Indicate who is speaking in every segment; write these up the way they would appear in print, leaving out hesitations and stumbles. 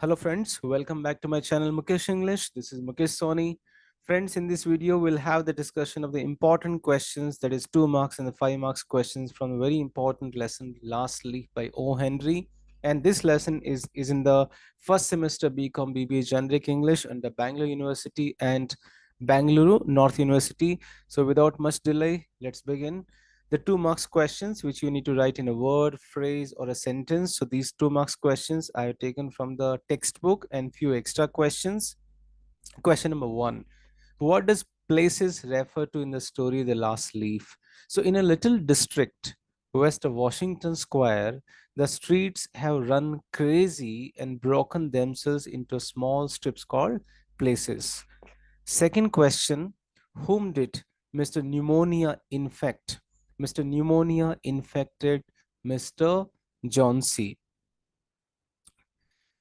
Speaker 1: Hello friends, welcome back to my channel Mukesh English. This is Mukesh Soni. Friends, in this video we'll have the discussion of the important questions, that is 2 marks and the 5 marks questions from a very important lesson Last Leaf by O. Henry. And this lesson is in the first semester BCom BBA Generic English under Bangalore University and Bangalore North University. So without much delay, let's begin. The 2 marks questions which you need to write in a word, phrase, or a sentence. So these 2 marks questions I have taken from the textbook and few extra questions. Question number 1: what does places refer to in the story The Last Leaf? So in a little district west of Washington Square, the streets have run crazy and broken themselves into small strips called places. Second question: whom did Mr. Pneumonia infect? Mr. Pneumonia infected Mr. Johnsy.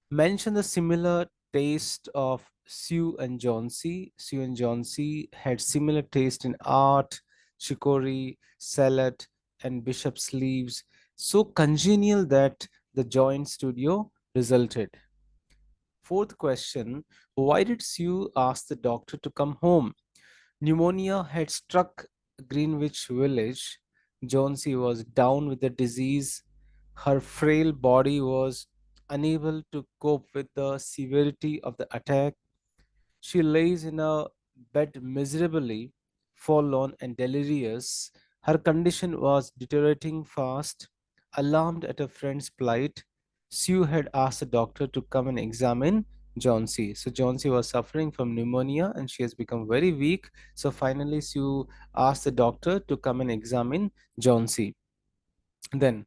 Speaker 1: Mention the similar taste of Sue and Johnsy. Sue and Johnsy had similar taste in art, chicory, salad, and bishop's leaves, so congenial that the joint studio resulted. Fourth question: why did Sue ask the doctor to come home? Pneumonia had struck Greenwich Village. Johnsy was down with the disease. Her frail body was unable to cope with the severity of the attack. She lays in a bed miserably, forlorn and delirious. Her condition was deteriorating fast. Alarmed at her friend's plight, Sue had asked the doctor to come and examine Johnsy. So Johnsy was suffering from pneumonia and she has become very weak. So finally, Sue asked the doctor to come and examine Johnsy. Then,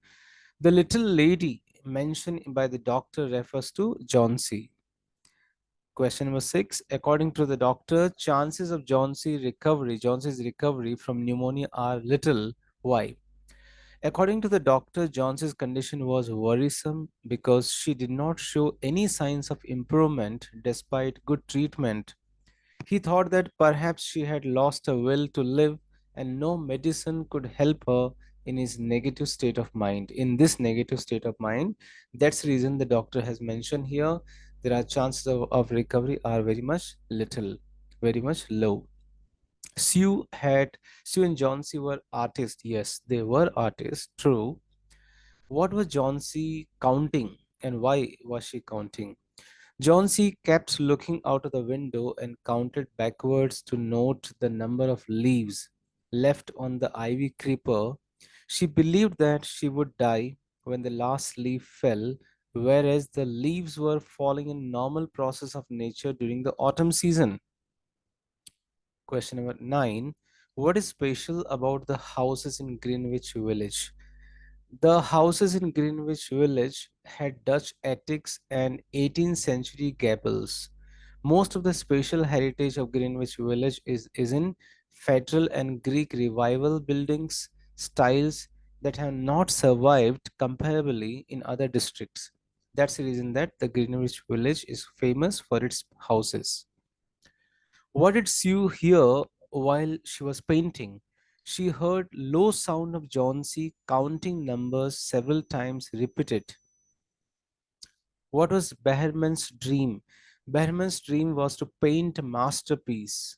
Speaker 1: the little lady mentioned by the doctor refers to Johnsy. Question number 6. According to the doctor, chances of Johnson's recovery from pneumonia are little. Why? According to the doctor, Johnson's condition was worrisome because she did not show any signs of improvement despite good treatment. He thought that perhaps she had lost her will to live and no medicine could help her in his negative state of mind. In this negative state of mind, that's the reason the doctor has mentioned here there are chances of recovery are very much little, very much low. Sue had Sue and Johnsy were artists. Yes, they were artists, true. What was Johnsy counting and why was she counting? Johnsy kept looking out of the window and counted backwards to note the number of leaves left on the ivy creeper. She believed that she would die when the last leaf fell, whereas the leaves were falling in normal process of nature during the autumn season. Question number 9. What is special about the houses in Greenwich Village? The houses in Greenwich Village had Dutch attics and 18th century gables. Most of the spatial heritage of Greenwich Village is in Federal and Greek revival buildings, styles that have not survived comparably in other districts. That's the reason that the Greenwich Village is famous for its houses. What did Sue hear while she was painting? She heard low sound of Johnsy counting numbers several times repeated. What was Behrman's dream? Behrman's dream was to paint a masterpiece.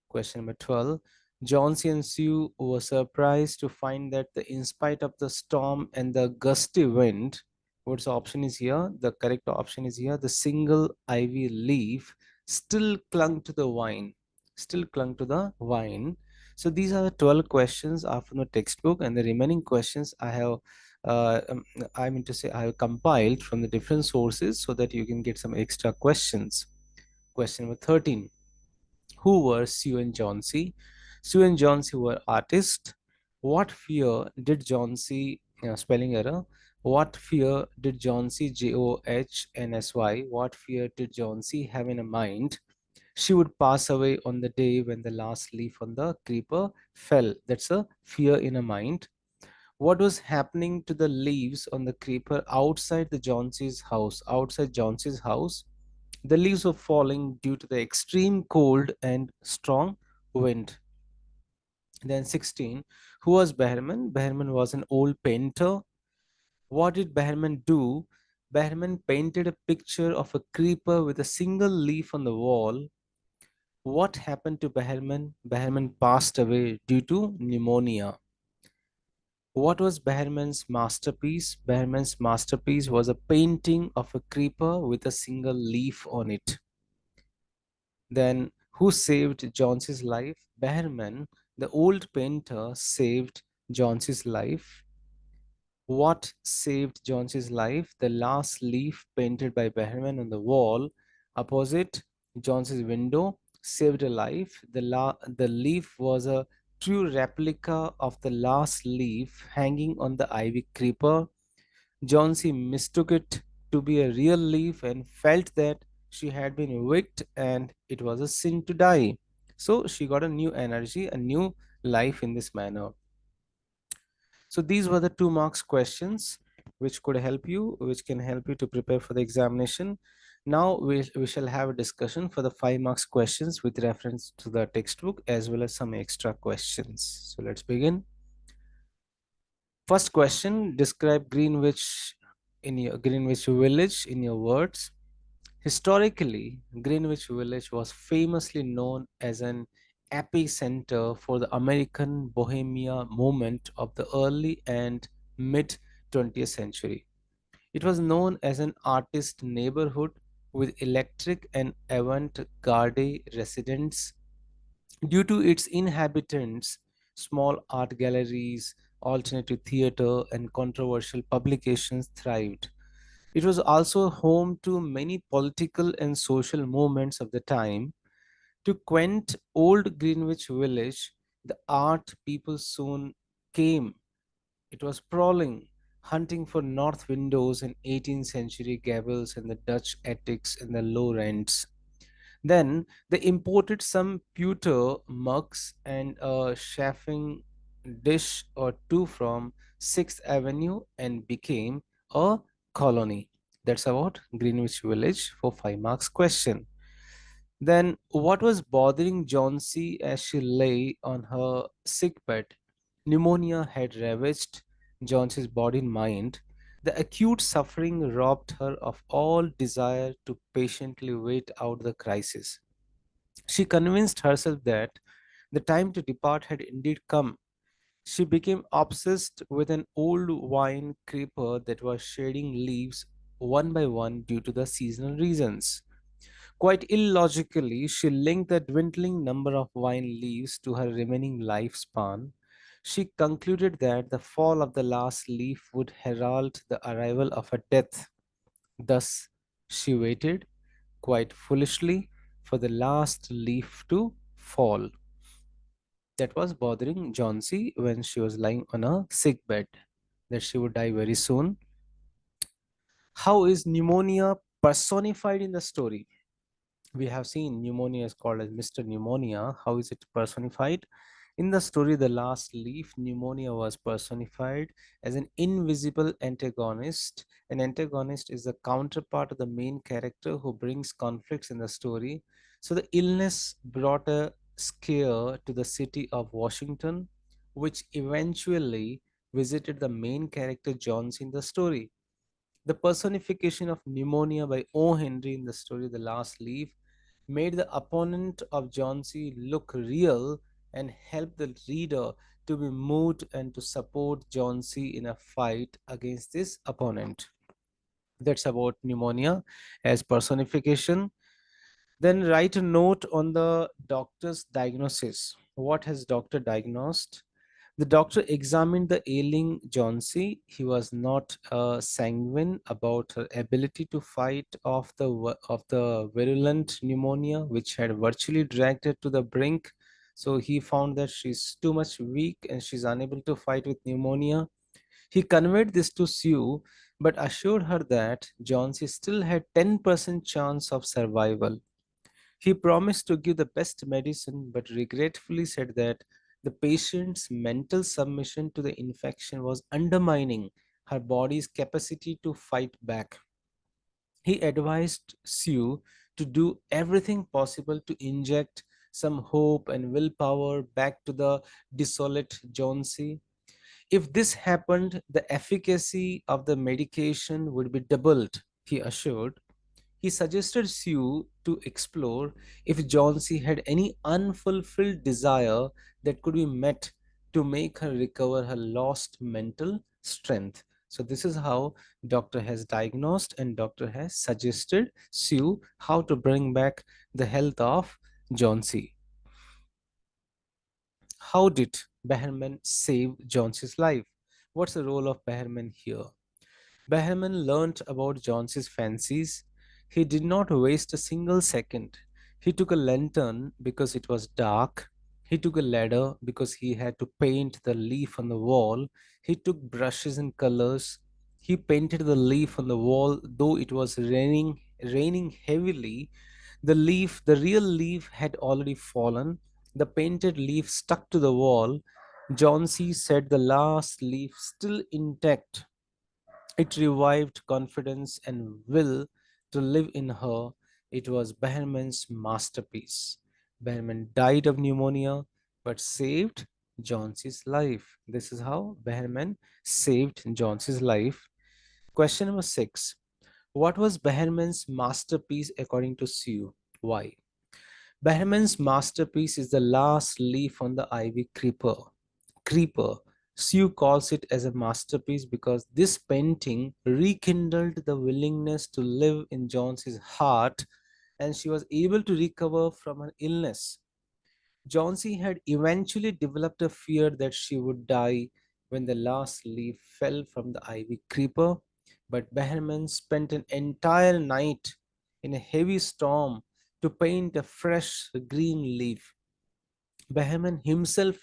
Speaker 1: Question number 12. Johnsy and Sue were surprised to find that in spite of the storm and the gusty wind, what's the option is here? The correct option is here. The single ivy leaf still clung to the vine. Still clung to the vine. So these are the 12 questions are from the textbook, and the remaining questions uh, um, I mean to say I have compiled from the different sources so that you can get some extra questions. Question number 13. Who were Sue and Johnsy? Sue and Johnsy were artists. What fear did Johnsy, spelling error, what fear did Johnsy, Johnsy, what fear did Johnsy have in a mind? She would pass away on the day when the last leaf on the creeper fell. That's a fear in a mind. What was happening to the leaves on the creeper outside the Johnsy's house? Outside Johnsy's house, the leaves were falling due to the extreme cold and strong wind. Then 16. Who was Behrman? Behrman was an old painter. What did Behrman do? Behrman painted a picture of a creeper with a single leaf on the wall. What happened to Behrman? Behrman passed away due to pneumonia. What was Behrman's masterpiece? Behrman's masterpiece was a painting of a creeper with a single leaf on it. Then, who saved Johnson's life? Behrman, the old painter, saved Johnson's life. What saved Johnson's life? The last leaf painted by Behrman on the wall opposite Johnson's window saved a life. The leaf was a true replica of the last leaf hanging on the ivy creeper. Johnsy mistook it to be a real leaf and felt that she had been wicked and it was a sin to die. So she got a new energy, a new life in this manner. So these were the 2 marks questions which could help you, which can help you to prepare for the examination. Now we shall have a discussion for the 5 marks questions with reference to the textbook as well as some extra questions. So let's begin. First question, describe Greenwich Village in your words. Historically, Greenwich Village was famously known as an epicenter for the American Bohemia movement of the early and mid 20th century. It was known as an artist neighborhood with electric and avant-garde residents. Due to its inhabitants, small art galleries, alternative theater, and controversial publications thrived. It was also home to many political and social movements of the time. To quaint old Greenwich Village, the art people soon came. It was sprawling, hunting for north windows and 18th century gables and the Dutch attics and the low rents. Then they imported some pewter mugs and a chafing dish or two from 6th Avenue and became a colony. That's about Greenwich Village for 5 marks question. Then what was bothering Johnsy as she lay on her sick bed? Pneumonia had ravaged Johnsy's body and mind. The acute suffering robbed her of all desire to patiently wait out the crisis. She convinced herself that the time to depart had indeed come. She became obsessed with an old vine creeper that was shedding leaves one by one due to the seasonal reasons. Quite illogically, she linked the dwindling number of vine leaves to her remaining lifespan. She concluded that the fall of the last leaf would herald the arrival of her death. Thus, she waited, quite foolishly, for the last leaf to fall. That was bothering Johnsy when she was lying on a sick bed, that she would die very soon. How is pneumonia personified in the story? We have seen pneumonia is called as Mr. Pneumonia. How is it personified? In the story, The Last Leaf, pneumonia was personified as an invisible antagonist. An antagonist is the counterpart of the main character who brings conflicts in the story. So the illness brought a scare to the city of Washington, which eventually visited the main character Johns in the story. The personification of pneumonia by O. Henry in the story The Last Leaf made the opponent of Johnsy look real and helped the reader to be moved and to support Johnsy in a fight against this opponent. That's about pneumonia as personification. Then write a note on the doctor's diagnosis. What has doctor diagnosed? The doctor examined the ailing Johnsy. He was not sanguine about her ability to fight off the virulent pneumonia, which had virtually dragged her to the brink. So he found that she's too much weak and she's unable to fight with pneumonia. He conveyed this to Sue, but assured her that Johnsy still had 10% chance of survival. He promised to give the best medicine, but regretfully said that the patient's mental submission to the infection was undermining her body's capacity to fight back. He advised Sue to do everything possible to inject some hope and willpower back to the desolate Johnsy. If this happened, the efficacy of the medication would be doubled, he assured. He suggested Sue to explore if Johnsy had any unfulfilled desire that could be met to make her recover her lost mental strength. So this is how doctor has diagnosed and doctor has suggested Sue how to bring back the health of Johnsy. How did Behrman save Johnsy's life? What's the role of Behrman here? Behrman learnt about Johnsy's fancies. He did not waste a single second. He took a lantern because it was dark. He took a ladder because he had to paint the leaf on the wall. He took brushes and colors. He painted the leaf on the wall, though it was raining heavily. The real leaf had already fallen. The painted leaf stuck to the wall. Johnsy said the last leaf still intact. It revived confidence and will to live in her. It was Behrman's masterpiece. Behrman died of pneumonia but saved Johnsy's life. This is how Behrman saved Johnsy's life. Question number 6. What was Behrman's masterpiece according to Sue? Why? Behrman's masterpiece is the last leaf on the ivy creeper. Sue calls it as a masterpiece because this painting rekindled the willingness to live in Johnsy's heart, and she was able to recover from her illness. Johnsy had eventually developed a fear that she would die when the last leaf fell from the ivy creeper, but Behrman spent an entire night in a heavy storm to paint a fresh green leaf. Behrman himself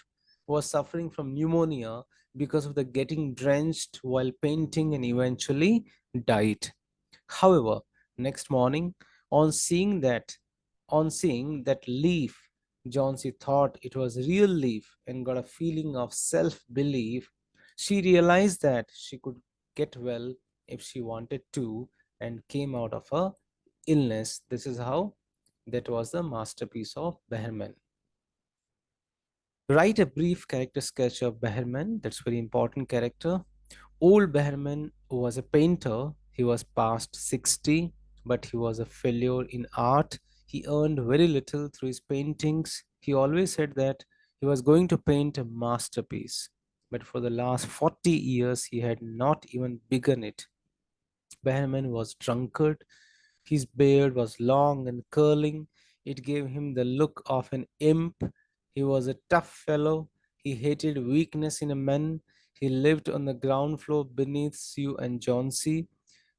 Speaker 1: was suffering from pneumonia because of the getting drenched while painting and eventually died. However, next morning, on seeing that on seeing that leaf, Johnsy thought it was real leaf and got a feeling of self-belief. She realized that she could get well if she wanted to and came out of her illness. This is how that was the masterpiece of Behrman. Write a brief character sketch of Behrman. That's very important character. Old Behrman was a painter. He was past 60, but he was a failure in art. He earned very little through his paintings. He always said that he was going to paint a masterpiece, but for the last 40 years he had not even begun it. Behrman was drunkard. His beard was long and curling. It gave him the look of an imp. He was a tough fellow. He hated weakness in a man. He lived on the ground floor beneath Sue and Johnsy.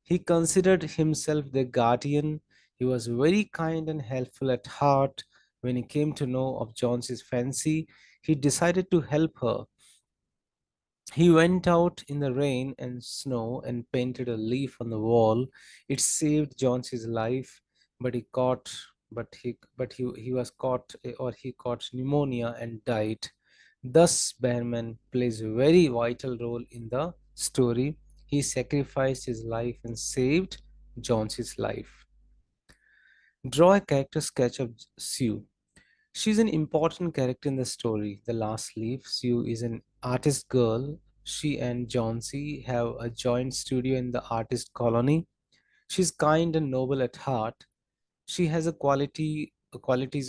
Speaker 1: He considered himself their guardian. He was very kind and helpful at heart. When he came to know of Johnsy's fancy, he decided to help her. He went out in the rain and snow and painted a leaf on the wall. It saved Johnsy's life, but he was caught or he caught pneumonia and died. Thus, Behrman plays a very vital role in the story. He sacrificed his life and saved Johnsy's life. Draw a character sketch of Sue. She's an important character in the story. The last leaf, Sue is an artist girl. She and Johnsy have a joint studio in the artist colony. She's kind and noble at heart. She has qualities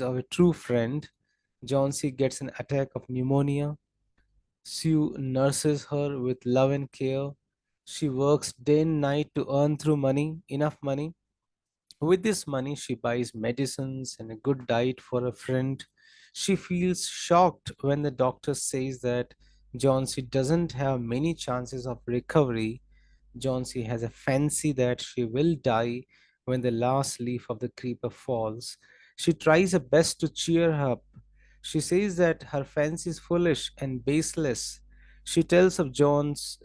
Speaker 1: of a true friend. Johnsy gets an attack of pneumonia. Sue nurses her with love and care. She works day and night to earn enough money. With this money, she buys medicines and a good diet for a friend. She feels shocked when the doctor says that Johnsy doesn't have many chances of recovery. Johnsy has a fancy that she will die when the last leaf of the creeper falls. She tries her best to cheer her up. She says that her fancy is foolish and baseless. She tells of John's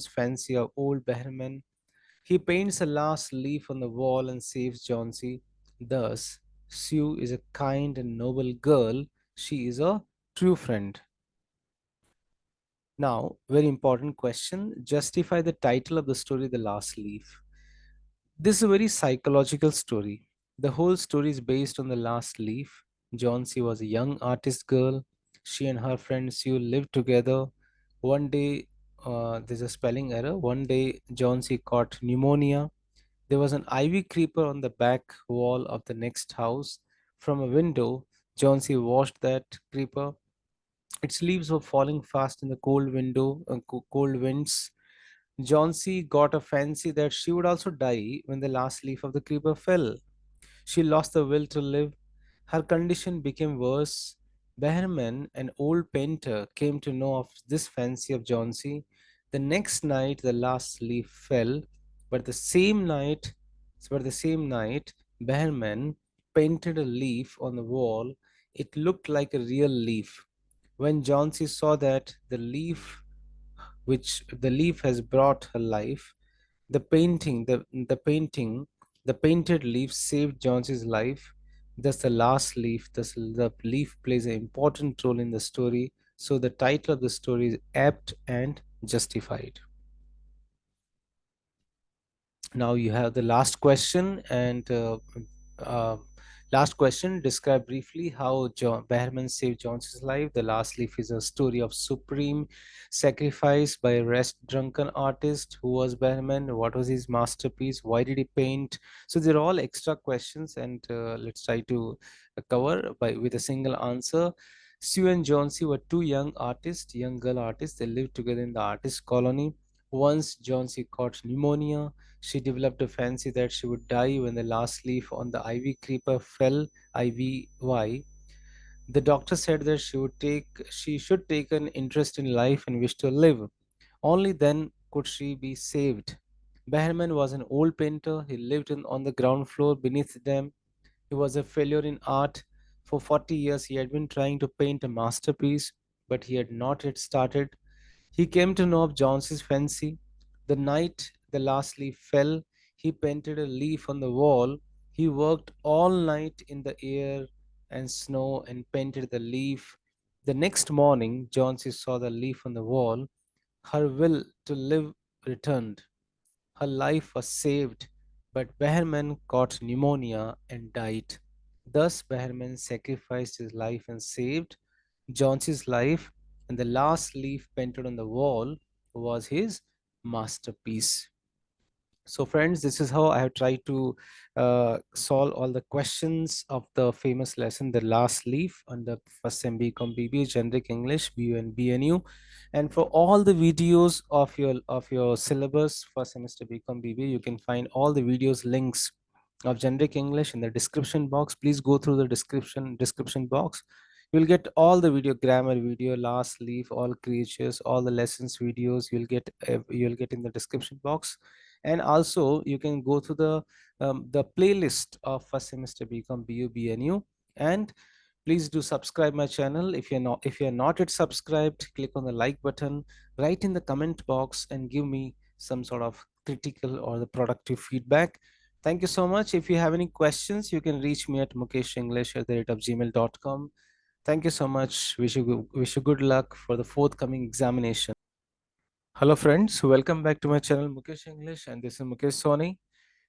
Speaker 1: fancy of old Behrman. He paints a last leaf on the wall and saves Johnsy. Thus, Sue is a kind and noble girl. She is a true friend. Now, very important question. Justify the title of the story, The Last Leaf. This is a very psychological story. The whole story is based on the last leaf. Johnsy was a young artist girl. She and her friend Sue lived together. One day, there's a spelling error. One day, John C. caught pneumonia. There was an ivy creeper on the back wall of the next house. From a window, John C. watched that creeper. Its leaves were falling fast in the cold winds. John C. got a fancy that she would also die when the last leaf of the creeper fell. She lost the will to live. Her condition became worse. Behrman, an old painter, came to know of this fancy of Johnsy. The next night, the last leaf fell, but the same night, Behrman painted a leaf on the wall. It looked like a real leaf. When Johnsy saw that the leaf has brought her life, the painting, the painted leaf saved Johnsy's life. Thus the leaf plays an important role in the story. So the title of the story is apt and justified. Now you have the last question, and uh, last question, describe briefly how John Behrman saved Johnson's life. The last leaf is a story of supreme sacrifice by a rest drunken artist. Who was Behrman? What was his masterpiece? Why did he paint? So they're all extra questions, and let's try to cover by with a single answer. Sue and Johnsy were two young girl artists. They lived together in the artist colony. Once Johnsy caught pneumonia. She developed a fancy that she would die when the last leaf on the ivy creeper fell, IVY. The doctor said that she should take an interest in life and wish to live. Only then could she be saved. Behrman was an old painter. He lived on the ground floor beneath them. He was a failure in art. For 40 years he had been trying to paint a masterpiece, but he had not yet started. He came to know of Johnson's fancy. The night the last leaf fell, he painted a leaf on the wall. He worked all night in the air and snow and painted the leaf. The next morning, Johnson saw the leaf on the wall. Her will to live returned. Her life was saved, but Behrman caught pneumonia and died. Thus, Behrman sacrificed his life and saved Johnson's life, and the last leaf painted on the wall was his masterpiece. So, friends, this is how I have tried to solve all the questions of the famous lesson, The Last Leaf, under first sem BCom BBA, Generic English, BU and BNU. And for all the videos of your syllabus for semester BCom BBA, you can find all the videos links of Generic English in the description box. Please go through the description box. You'll get all the video, grammar video, last leaf, all creatures, all the lessons videos. You'll get in the description box, and also you can go to the playlist of first semester BCom BU BNU. And please do subscribe my channel. If you're not yet subscribed, click on the like button, write in the comment box and give me some sort of critical or the productive feedback. Thank you so much. If you have any questions, you can reach me at mukeshenglish@gmail.com. Thank you so much. Wish you good luck for the forthcoming examination. Hello friends, welcome back to my channel Mukesh English, and this is Mukesh Soni.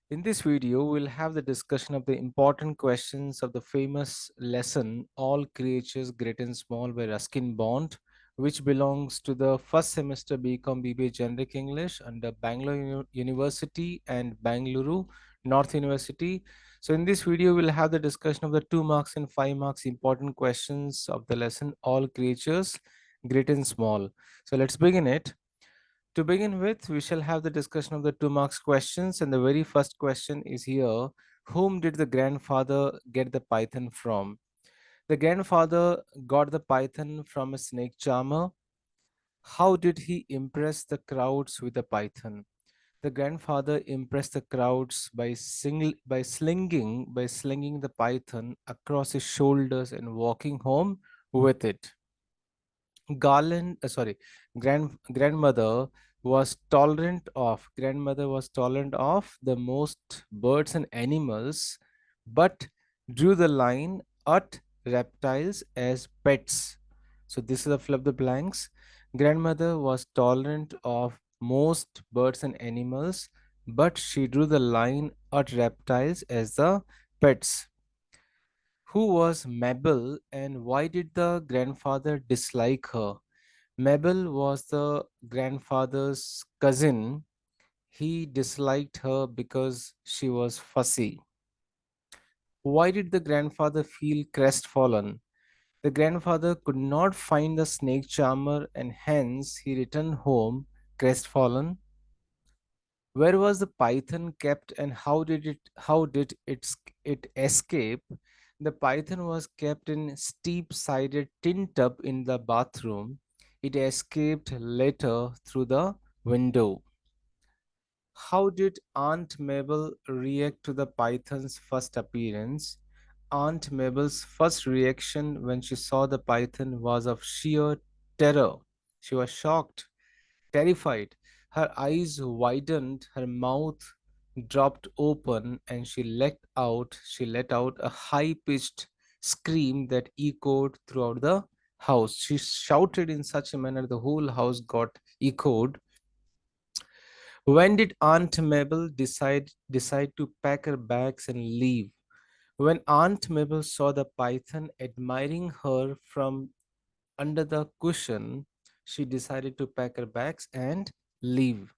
Speaker 1: In this video, we'll have the discussion of the important questions of the famous lesson All Creatures Great and Small by Ruskin Bond, which belongs to the first semester BCom BBA Generic English under Bangalore University and Bangalore North University. So in this video, we'll have the discussion of the 2 marks and 5 marks important questions of the lesson All Creatures Great and Small. So let's begin it. To begin with, we shall have the discussion of the 2 marks questions, and the very first question is here. Whom did the grandfather get the python from? The grandfather got the python from a snake charmer. How did he impress the crowds with the python? The grandfather impressed the crowds by slinging the python across his shoulders and walking home with it. Garland, sorry, grandmother was tolerant of the most birds and animals, but drew the line at reptiles as pets. So this is the fill up the blanks. Grandmother was tolerant of most birds and animals, but she drew the line at reptiles as the pets. Who was Mabel, and why did the grandfather dislike her? Mabel was the grandfather's cousin. He disliked her because she was fussy. Why did the grandfather feel crestfallen? The grandfather could not find the snake charmer and hence he returned home crestfallen. Where was the python kept and how did it escape? The python was kept in steep-sided tin tub in the bathroom. It escaped later through the window. How did Aunt Mabel react to the python's first appearance? Aunt Mabel's first reaction when she saw the python was of sheer terror. She was shocked, terrified. Her eyes widened, her mouth dropped open, and she let out a high-pitched scream that echoed throughout the house. She shouted in such a manner the whole house got echoed. When did Aunt Mabel decide to pack her bags and leave? When Aunt Mabel saw the python admiring her from under the cushion, she decided to pack her bags and leave.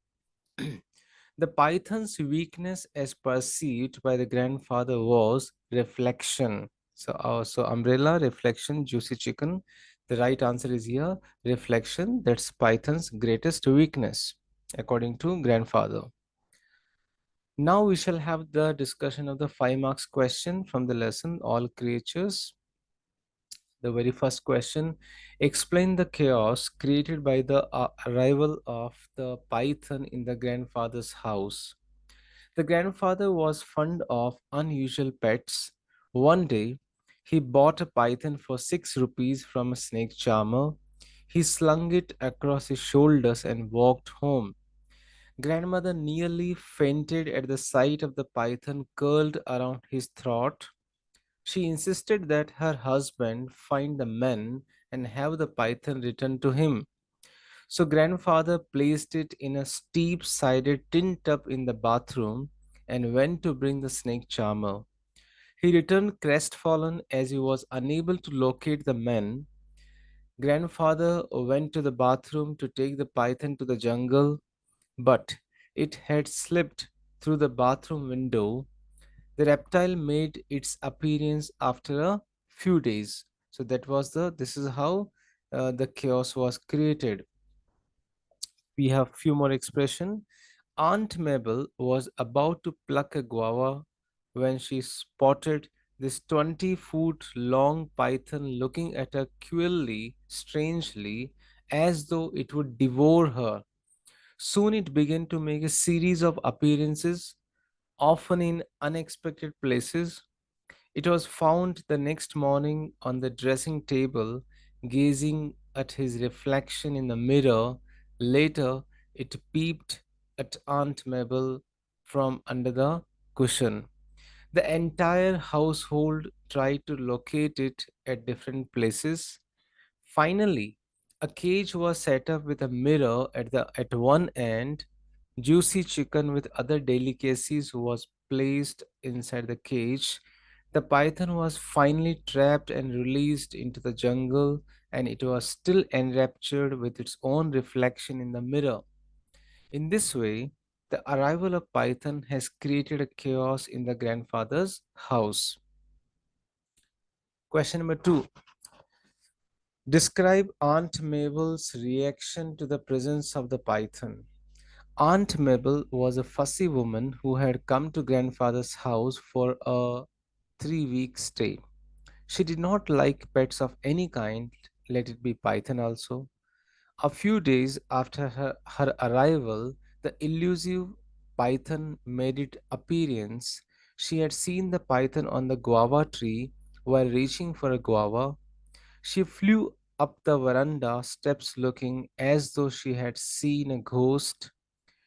Speaker 1: The python's weakness, as perceived by the grandfather, was reflection. So umbrella, reflection, juicy chicken. The right answer is here, reflection. That's python's greatest weakness, according to grandfather. Now we shall have the discussion of the 5 marks question from the lesson All Creatures. The very first question, explain the chaos created by the arrival of the python in the grandfather's house. The grandfather was fond of unusual pets. One day, he bought a python for 6 rupees from a snake charmer. He slung it across his shoulders and walked home. Grandmother nearly fainted at the sight of the python curled around his throat. She insisted that her husband find the men and have the python returned to him. So grandfather placed it in a steep-sided tin tub in the bathroom and went to bring the snake charmer. He returned crestfallen as he was unable to locate the men. Grandfather went to the bathroom to take the python to the jungle, but it had slipped through the bathroom window. The reptile made its appearance after a few days. So this is how the chaos was created. We have few more expression. Aunt Mabel was about to pluck a guava when she spotted this 20-foot long python looking at her queerly, strangely, as though it would devour her. Soon it began to make a series of appearances, often in unexpected places. It was found the next morning on the dressing table, gazing at his reflection in the mirror. Later, it peeped at Aunt Mabel from under the cushion. The entire household tried to locate it at different places. Finally, a cage was set up with a mirror at one end. Juicy chicken with other delicacies was placed inside the cage. The python was finally trapped and released into the jungle, and it was still enraptured with its own reflection in the mirror. In this way, the arrival of python has created a chaos in the grandfather's house. Question number 2. Describe Aunt Mabel's reaction to the presence of the python. Aunt Mabel was a fussy woman who had come to grandfather's house for a 3 week stay. She did not like pets of any kind, let it be python also. A few days after her arrival, the elusive python made its appearance. She had seen the python on the guava tree while reaching for a guava. She flew up the veranda steps looking as though she had seen a ghost.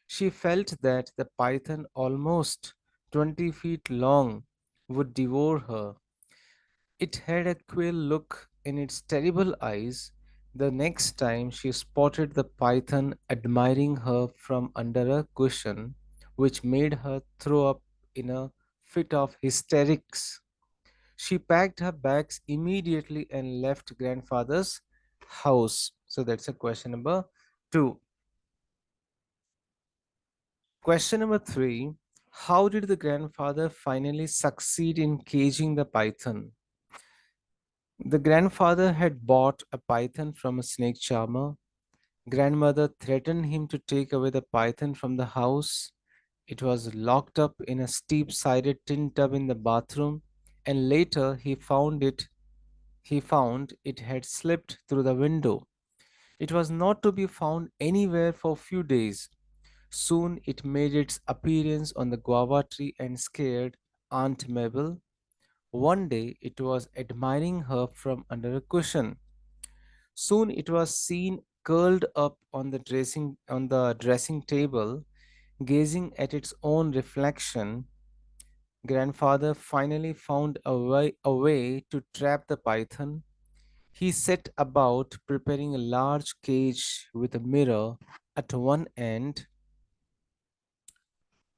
Speaker 1: She felt that the python, almost 20 feet long, would devour her. It had a queer look in its terrible eyes. The next time she spotted the python admiring her from under a cushion, which made her throw up in a fit of hysterics. She packed her bags immediately and left grandfather's house. So that's a question number 2. Question number 3. How did the grandfather finally succeed in caging the python? The grandfather had bought a python from a snake charmer. Grandmother threatened him to take away the python from the house. It was locked up in a steep-sided tin tub in the bathroom, and later he found it had slipped through the window. It was not to be found anywhere for a few days. Soon it made its appearance on the guava tree and scared Aunt Mabel. One day it was admiring her from under a cushion. Soon it was seen curled up on the dressing table, gazing at its own reflection. Grandfather finally found a way to trap the python. He set about preparing a large cage with a mirror at one end.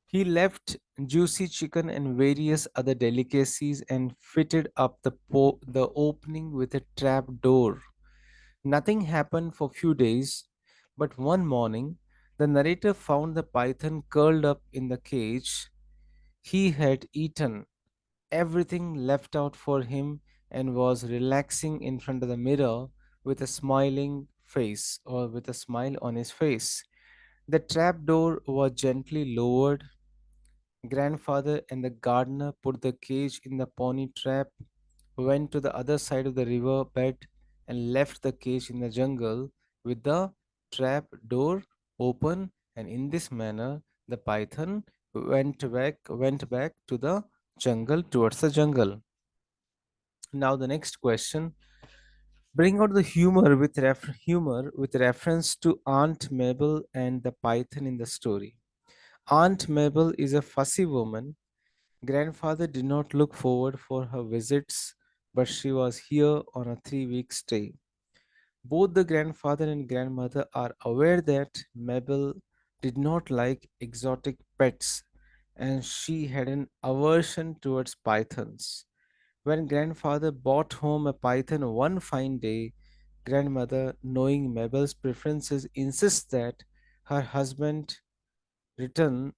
Speaker 1: He left juicy chicken and various other delicacies and fitted up the opening with a trap door. Nothing happened for few days, but one morning the narrator found the python curled up in the cage. He had eaten everything left out for him and was relaxing in front of the mirror with a smiling face or with a smile on his face. The trap door was gently lowered. Grandfather and the gardener put the cage in the pony trap, went to the other side of the river bed, and left the cage in the jungle with the trap door open. And in this manner, the python went back to the jungle towards the jungle. Now the next question: bring out the humor with reference to Aunt Mabel and the python in the story. Aunt Mabel is a fussy woman. Grandfather did not look forward for her visits, but she was here on a 3 week stay. Both the grandfather and grandmother are aware that Mabel did not like exotic pets and she had an aversion towards pythons. When grandfather brought home a python one fine day, grandmother, knowing Mabel's preferences, insists that her husband return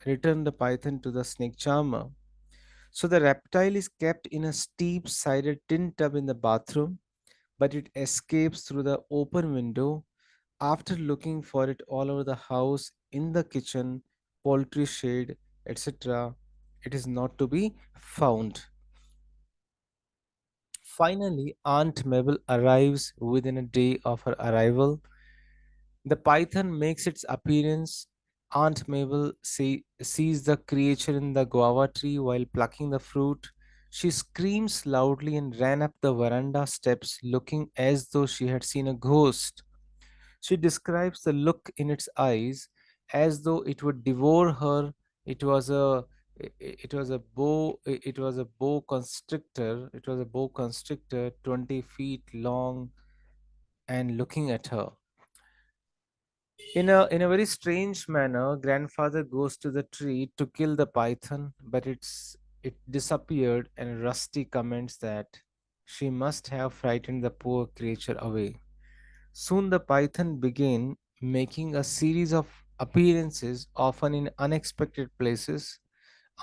Speaker 1: return the python to the snake charmer. So the reptile is kept in a steep sided tin tub in the bathroom, but it escapes through the open window. After looking for it all over the house, in the kitchen, poultry shed, etc., it is not to be found. Finally, Aunt Mabel arrives within a day of her arrival. The python makes its appearance. Aunt Mabel sees the creature in the guava tree while plucking the fruit. She screams loudly and ran up the veranda steps, looking as though she had seen a ghost. She describes the look in its eyes as though it would devour her. It was a it was a bow constrictor. It was a bow constrictor 20 feet long and looking at her. In a very strange manner, grandfather goes to the tree to kill the python, but it disappeared, and Rusty comments that she must have frightened the poor creature away. Soon the python began making a series of appearances, often in unexpected places.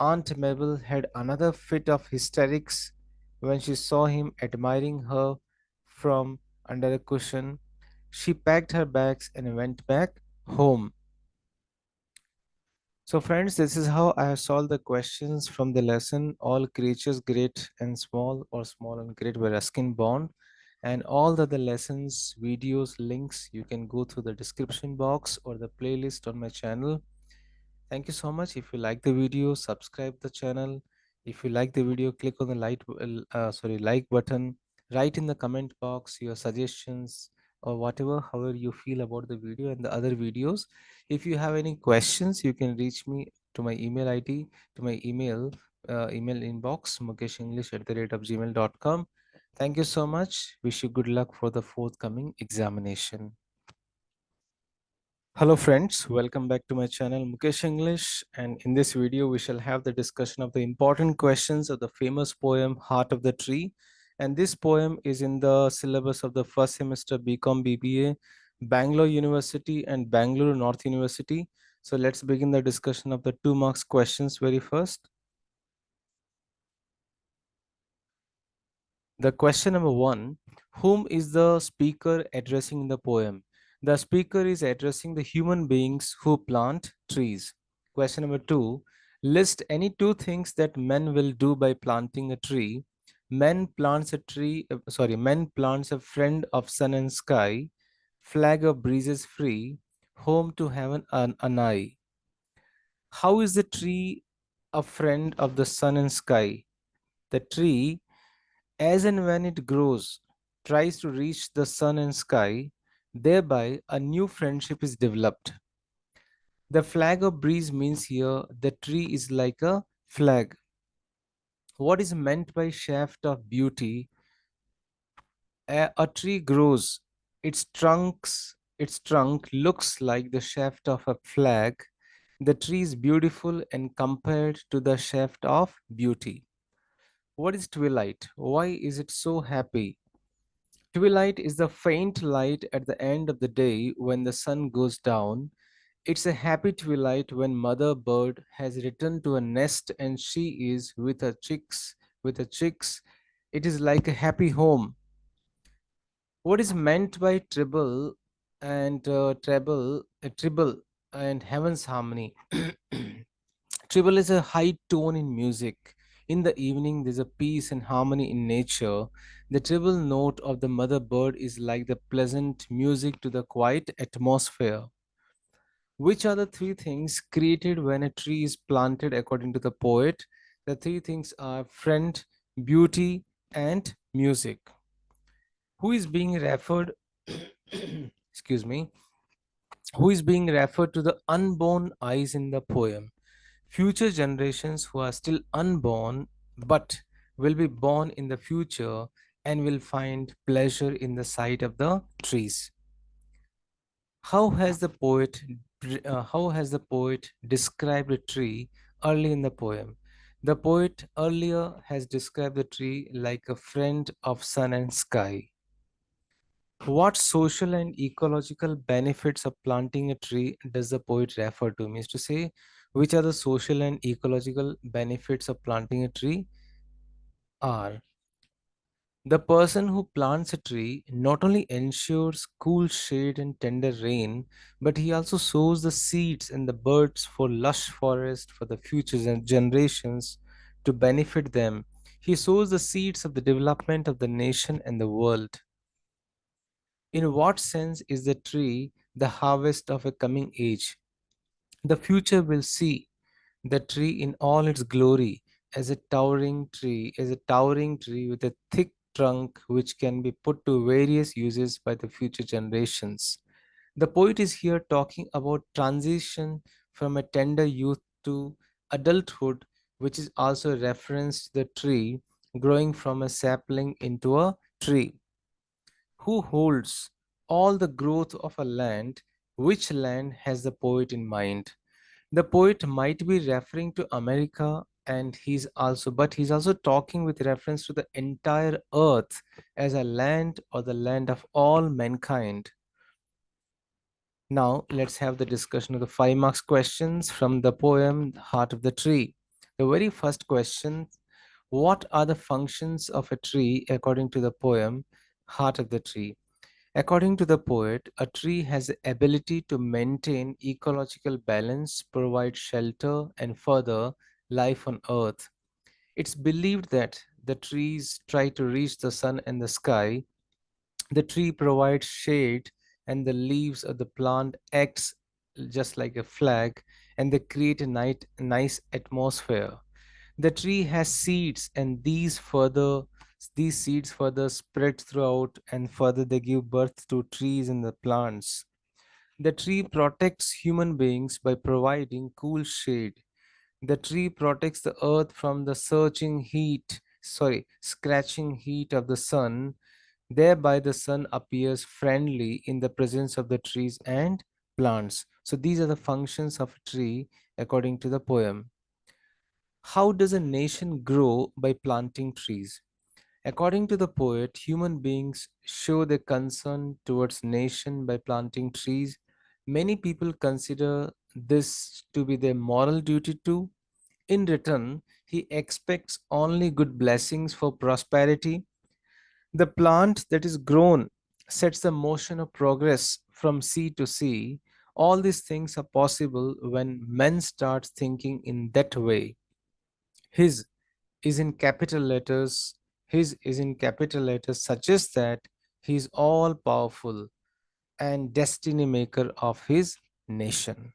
Speaker 1: Aunt Mabel had another fit of hysterics when she saw him admiring her from under a cushion. She packed her bags and went back home. So, friends, this is how I have solved the questions from the lesson All Creatures Great and Small, or Small and Great, by Ruskin Bond. And all the other lessons, videos, links, you can go through the description box or the playlist on my channel. Thank you so much. If you like the video, subscribe the channel. If you like the video, click on the like button. Write in the comment box your suggestions or whatever, however you feel about the video and the other videos. If you have any questions, you can reach me to my email ID, to my email inbox, mukeshenglish@gmail.com. Thank you so much. Wish you good luck for the forthcoming examination. Hello friends, welcome back to my channel Mukesh English, and in this video we shall have the discussion of the important questions of the famous poem Heart of the Tree. And this poem is in the syllabus of the first semester BCom BBA, Bangalore University and Bangalore North University. So let's begin the discussion of the 2 marks questions very first. The question number 1, whom is the speaker addressing in the poem? The speaker is addressing the human beings who plant trees. Question number 2, list any 2 things that men will do by planting a tree. Men plants a friend of sun and sky, flag of breezes free, home to heaven and an eye. How is the tree a friend of the sun and sky? The tree, as and when it grows, tries to reach the sun and sky, thereby a new friendship is developed. The flag of breeze means here the tree is like a flag. What is meant by shaft of beauty? A tree grows, its trunk looks like the shaft of a flag. The tree is beautiful and compared to the shaft of beauty. What is twilight? Why is it so happy? Twilight is the faint light at the end of the day when the sun goes down. It's a happy twilight when mother bird has returned to a nest and she is with her chicks. It is like a happy home. What is meant by treble and heaven's harmony? Treble is a high tone in music. In the evening, there's a peace and harmony in nature. The treble note of the mother bird is like the pleasant music to the quiet atmosphere. Which are the 3 things created when a tree is planted according to the poet? The 3 things are friend, beauty, and music. Who is being referred, excuse me, who is being referred to the unborn eyes in the poem? Future generations who are still unborn but will be born in the future and will find pleasure in the sight of the trees. How has the poet described a tree early in the poem? The poet earlier has described the tree like a friend of sun and sky. What social and ecological benefits of planting a tree does the poet refer to? Means to say, which are the social and ecological benefits of planting a tree are the person who plants a tree not only ensures cool shade and tender rain, but he also sows the seeds and the birds for lush forest for the future generations to benefit them. He sows the seeds of the development of the nation and the world. In what sense is the tree the harvest of a coming age? The future will see the tree in all its glory as a towering tree with a thick trunk which can be put to various uses by the future generations. The poet is here talking about transition from a tender youth to adulthood, which is also a reference to the tree growing from a sapling into a tree. Who holds all the growth of a land? Which land has the poet in mind? The poet might be referring to America, and he's also talking with reference to the entire earth as a land or the land of all mankind. Now let's have the discussion of the 5 marks questions from the poem Heart of the Tree. The very first question, what are the functions of a tree according to the poem Heart of the Tree? According to the poet, a tree has the ability to maintain ecological balance, provide shelter, and further life on earth. It's believed that the trees try to reach the sun and the sky. The tree provides shade, and the leaves of the plant acts just like a flag, and they create a nice atmosphere. The tree has seeds, and these seeds further spread throughout, and further they give birth to trees and the plants. The tree protects human beings by providing cool shade. The tree protects the earth from the scratching heat of the sun. Thereby, the sun appears friendly in the presence of the trees and plants. So, these are the functions of a tree according to the poem. How does a nation grow by planting trees? According to the poet, human beings show their concern towards nation by planting trees. Many people consider this to be their moral duty too. In return, he expects only good blessings for prosperity. The plant that is grown sets the motion of progress from sea to sea. All these things are possible when men start thinking in that way. His is in capital letters. His is in capital letters suggests that he is all powerful and destiny maker of his nation.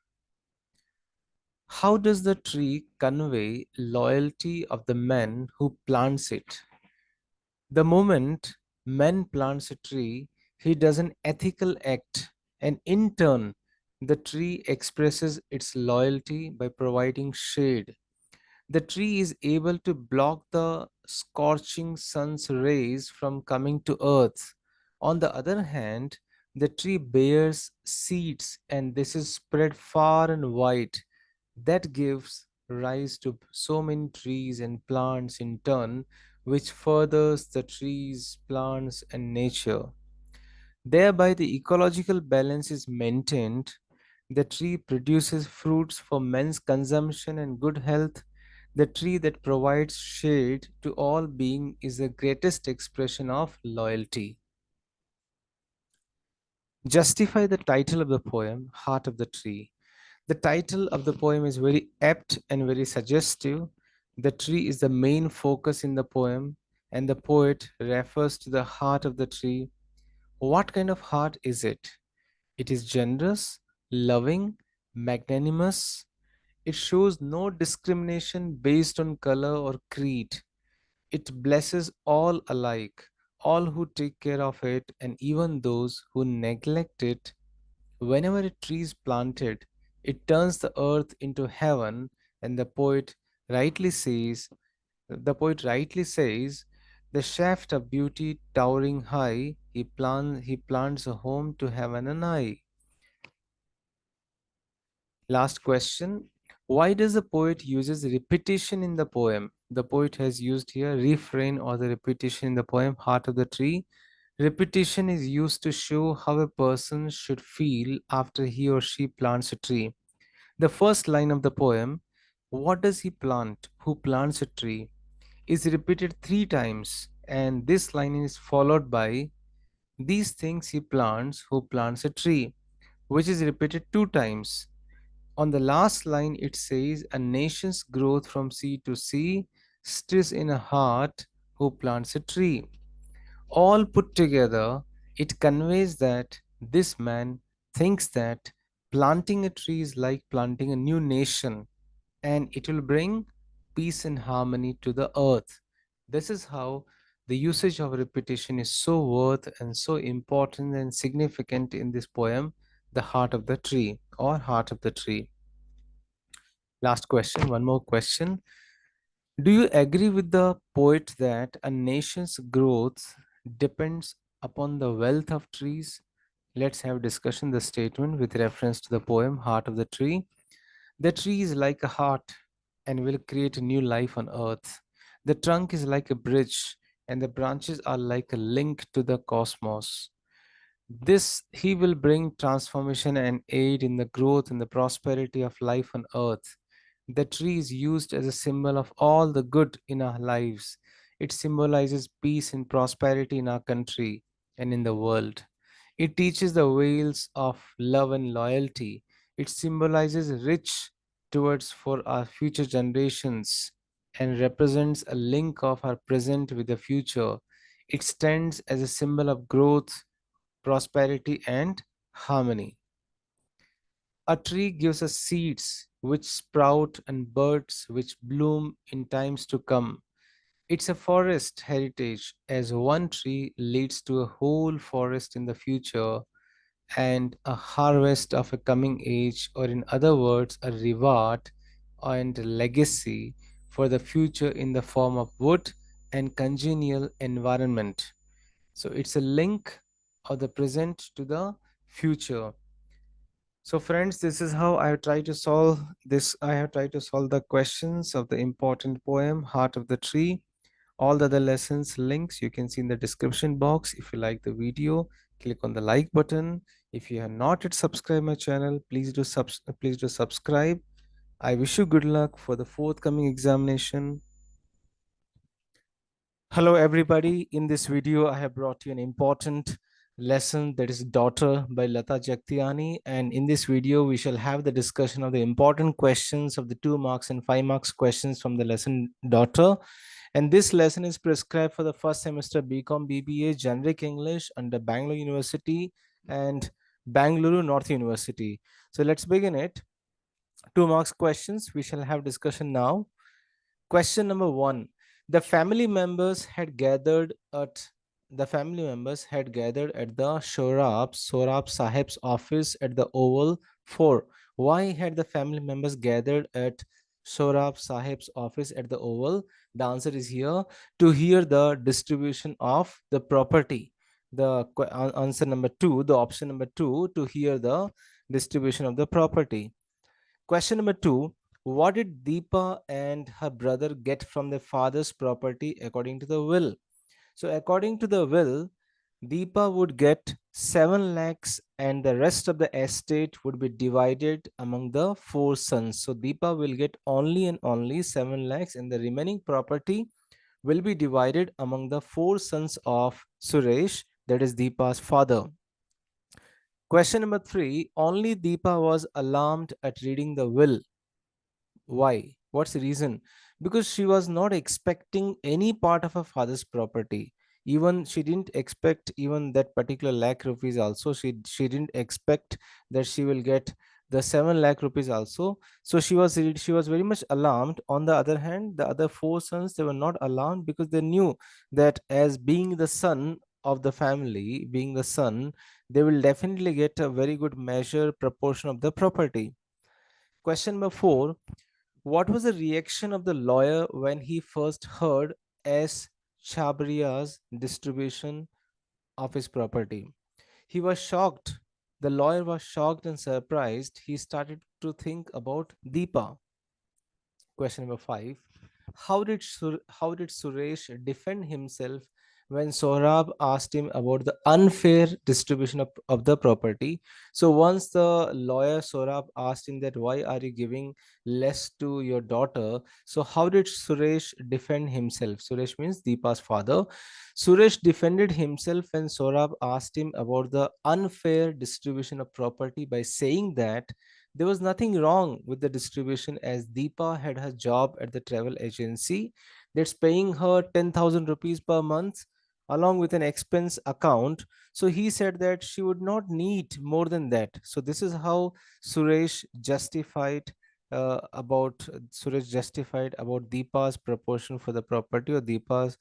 Speaker 1: How does the tree convey loyalty of the man who plants it? The moment man plants a tree, he does an ethical act, and in turn, the tree expresses its loyalty by providing shade. The tree is able to block the scorching sun's rays from coming to earth. On the other hand, the tree bears seeds, and this is spread far and wide. That gives rise to so many trees and plants in turn, which furthers the trees, plants, and nature. Thereby, the ecological balance is maintained. The tree produces fruits for men's consumption and good health. The tree that provides shade to all being is the greatest expression of loyalty. Justify the title of the poem, Heart of the Tree. The title of the poem is very apt and very suggestive. The tree is the main focus in the poem, and the poet refers to the heart of the tree. What kind of heart is it? It is generous, loving, magnanimous. It shows no discrimination based on color or creed. It blesses all alike, all who take care of it, and even those who neglect it. Whenever a tree is planted, it turns the earth into heaven, and the poet rightly says, the shaft of beauty towering high, he plants a home to heaven and I. Last question. Why does the poet uses repetition in the poem? The poet has used here refrain or the repetition in the poem Heart of the Tree. Repetition is used to show how a person should feel after he or she plants a tree. The first line of the poem, what does he plant? Who plants a tree? Is repeated three times, and this line is followed by these things he plants who plants a tree, which is repeated two times. On the last line, it says, a nation's growth from sea to sea stirs in a heart who plants a tree. All put together, it conveys that this man thinks that planting a tree is like planting a new nation and it will bring peace and harmony to the earth. This is how the usage of repetition is so worth and so important and significant in this poem, The Heart of the Tree or Heart of the Tree. Last question, one more question. Do you agree with the poet that a nation's growth depends upon the wealth of trees? Let's have discussion the statement with reference to the poem Heart of the Tree. The tree is like a heart and will create a new life on earth. The trunk is like a bridge and the branches are like a link to the cosmos. This he will bring transformation and aid in the growth and the prosperity of life on earth. The tree is used as a symbol of all the good in our lives. It symbolizes peace and prosperity in our country and in the world. It teaches the ways of love and loyalty. It symbolizes rich towards for our future generations and represents a link of our present with the future. It stands as a symbol of growth, prosperity, and harmony. A tree gives us seeds which sprout and birds which bloom in times to come. It's a forest heritage, as one tree leads to a whole forest in the future and a harvest of a coming age, or in other words, a reward and legacy for the future in the form of wood and congenial environment. So it's a link of the present to the future. So friends, this is how I have tried to solve this. I have tried to solve the questions of the important poem, Heart of the Tree. All the other lessons links you can see in the description box. If you like the video, click on the like button. If you have not yet subscribed my channel, please do subscribe. I wish you good luck for the forthcoming examination. Hello everybody. In this video I have brought you an important lesson, that is Daughter by Lata Jagtiani, and in this video we shall have the discussion of the important questions of the 2 marks and 5 marks questions from the lesson Daughter. And this lesson is prescribed for the first semester BCom BBA Generic English under Bangalore University and Bangalore North University. So let's begin it. 2 marks questions we shall have discussion now. Question number 1. The family members had gathered at the Sorab Sahib's office at the Oval for. Why had the family members gathered at Sorab Sahib's office at the Oval? The answer is here: to hear the distribution of the property. The answer number 2, the option number 2, to hear the distribution of the property. Question number 2. What did Deepa and her brother get from their father's property according to the will? So according to the will, Deepa would get 7 lakhs and the rest of the estate would be divided among the 4 sons. So Deepa will get only and only 7 lakhs and the remaining property will be divided among the 4 sons of Suresh, that is Deepa's father. Question number 3. Only Deepa was alarmed at reading the will. Why? What's the reason? Because she was not expecting any part of her father's property. Even she didn't expect even that particular lakh rupees also. She didn't expect that she will get the 7 lakh rupees also. So she was very much alarmed. On the other hand, the other 4 sons, they were not alarmed because they knew that as being the son of the family, being the son, they will definitely get a very good measure proportion of the property. Question number 4. What was the reaction of the lawyer when he first heard S. Chabria's distribution of his property? He was shocked. The lawyer was shocked and surprised. He started to think about Deepa. Question number 5. How did Suresh defend himself when Sohrab asked him about the unfair distribution of the property? So once the lawyer Sohrab asked him that why are you giving less to your daughter? So how did Suresh defend himself? Suresh means Deepa's father. Suresh defended himself when Sohrab asked him about the unfair distribution of property by saying that there was nothing wrong with the distribution as Deepa had her job at the travel agency that's paying her 10,000 rupees per month along with an expense account. So he said that she would not need more than that. So this is how Suresh justified about Deepa's proportion for the property, or Deepa's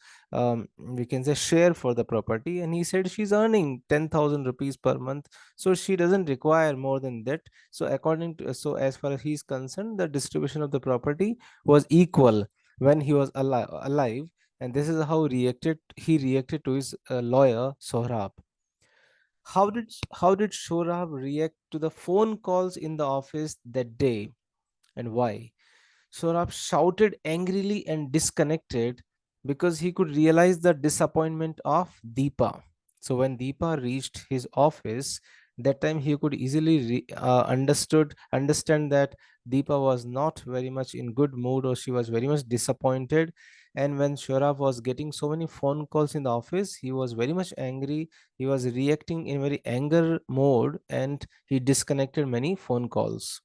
Speaker 1: we can say share for the property, and he said she's earning 10,000 rupees per month, so she doesn't require more than that. So as far as he's concerned, the distribution of the property was equal when he was alive, and this is how he reacted to his lawyer Sohrab. How did Sohrab react to the phone calls in the office that day, and why? Sohrab shouted angrily and disconnected because he could realize the disappointment of Deepa. So when Deepa reached his office, that time he could easily understand that Deepa was not very much in good mood, or she was very much disappointed. And when Sohrab was getting so many phone calls in the office, he was very much angry. He was reacting in very anger mode, and he disconnected many phone calls.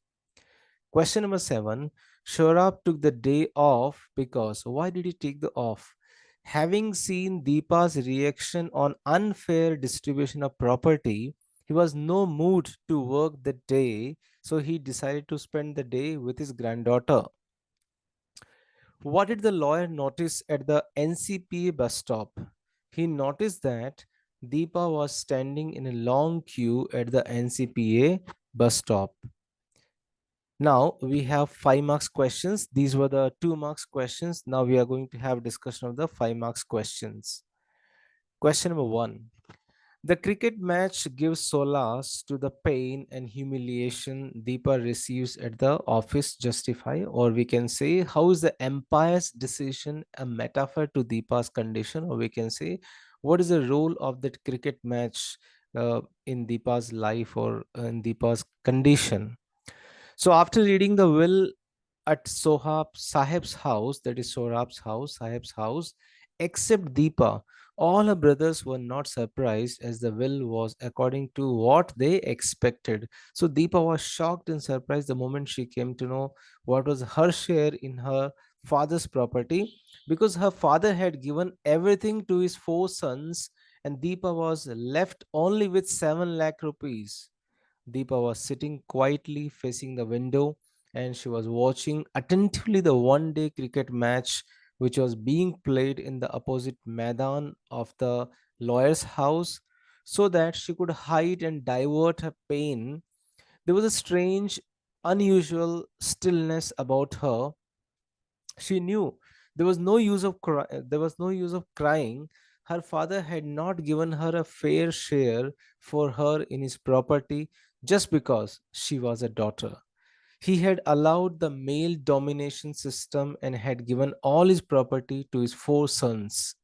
Speaker 1: Question number 7. Shorab took the day off because, why did he take the off? Having seen Deepa's reaction on unfair distribution of property, he was no mood to work the day, so he decided to spend the day with his granddaughter. What did the lawyer notice at the NCPA bus stop? He noticed that Deepa was standing in a long queue at the NCPA bus stop. Now we have 5 marks questions. These were the 2 marks questions. Now we are going to have discussion of the 5 marks questions. Question number 1. The cricket match gives solace to the pain and humiliation Deepa receives at the office justify, or we can say, how is the empire's decision a metaphor to Deepa's condition, or we can say, what is the role of that cricket match in Deepa's life or in Deepa's condition. So after reading the will at Sohab Sahib's house, that is Sohrab's house, Sahib's house, except Deepa. All her brothers were not surprised as the will was according to what they expected. So Deepa was shocked and surprised the moment she came to know what was her share in her father's property, because her father had given everything to his four sons and Deepa was left only with 7 lakh rupees. Deepa was sitting quietly facing the window and she was watching attentively the one day cricket match which was being played in the opposite Maidan of the lawyer's house so that she could hide and divert her pain. There was a strange, unusual stillness about her. She knew there was no use of crying. Her father had not given her a fair share for her in his property just because she was a daughter. He had allowed the male domination system and had given all his property to his four sons.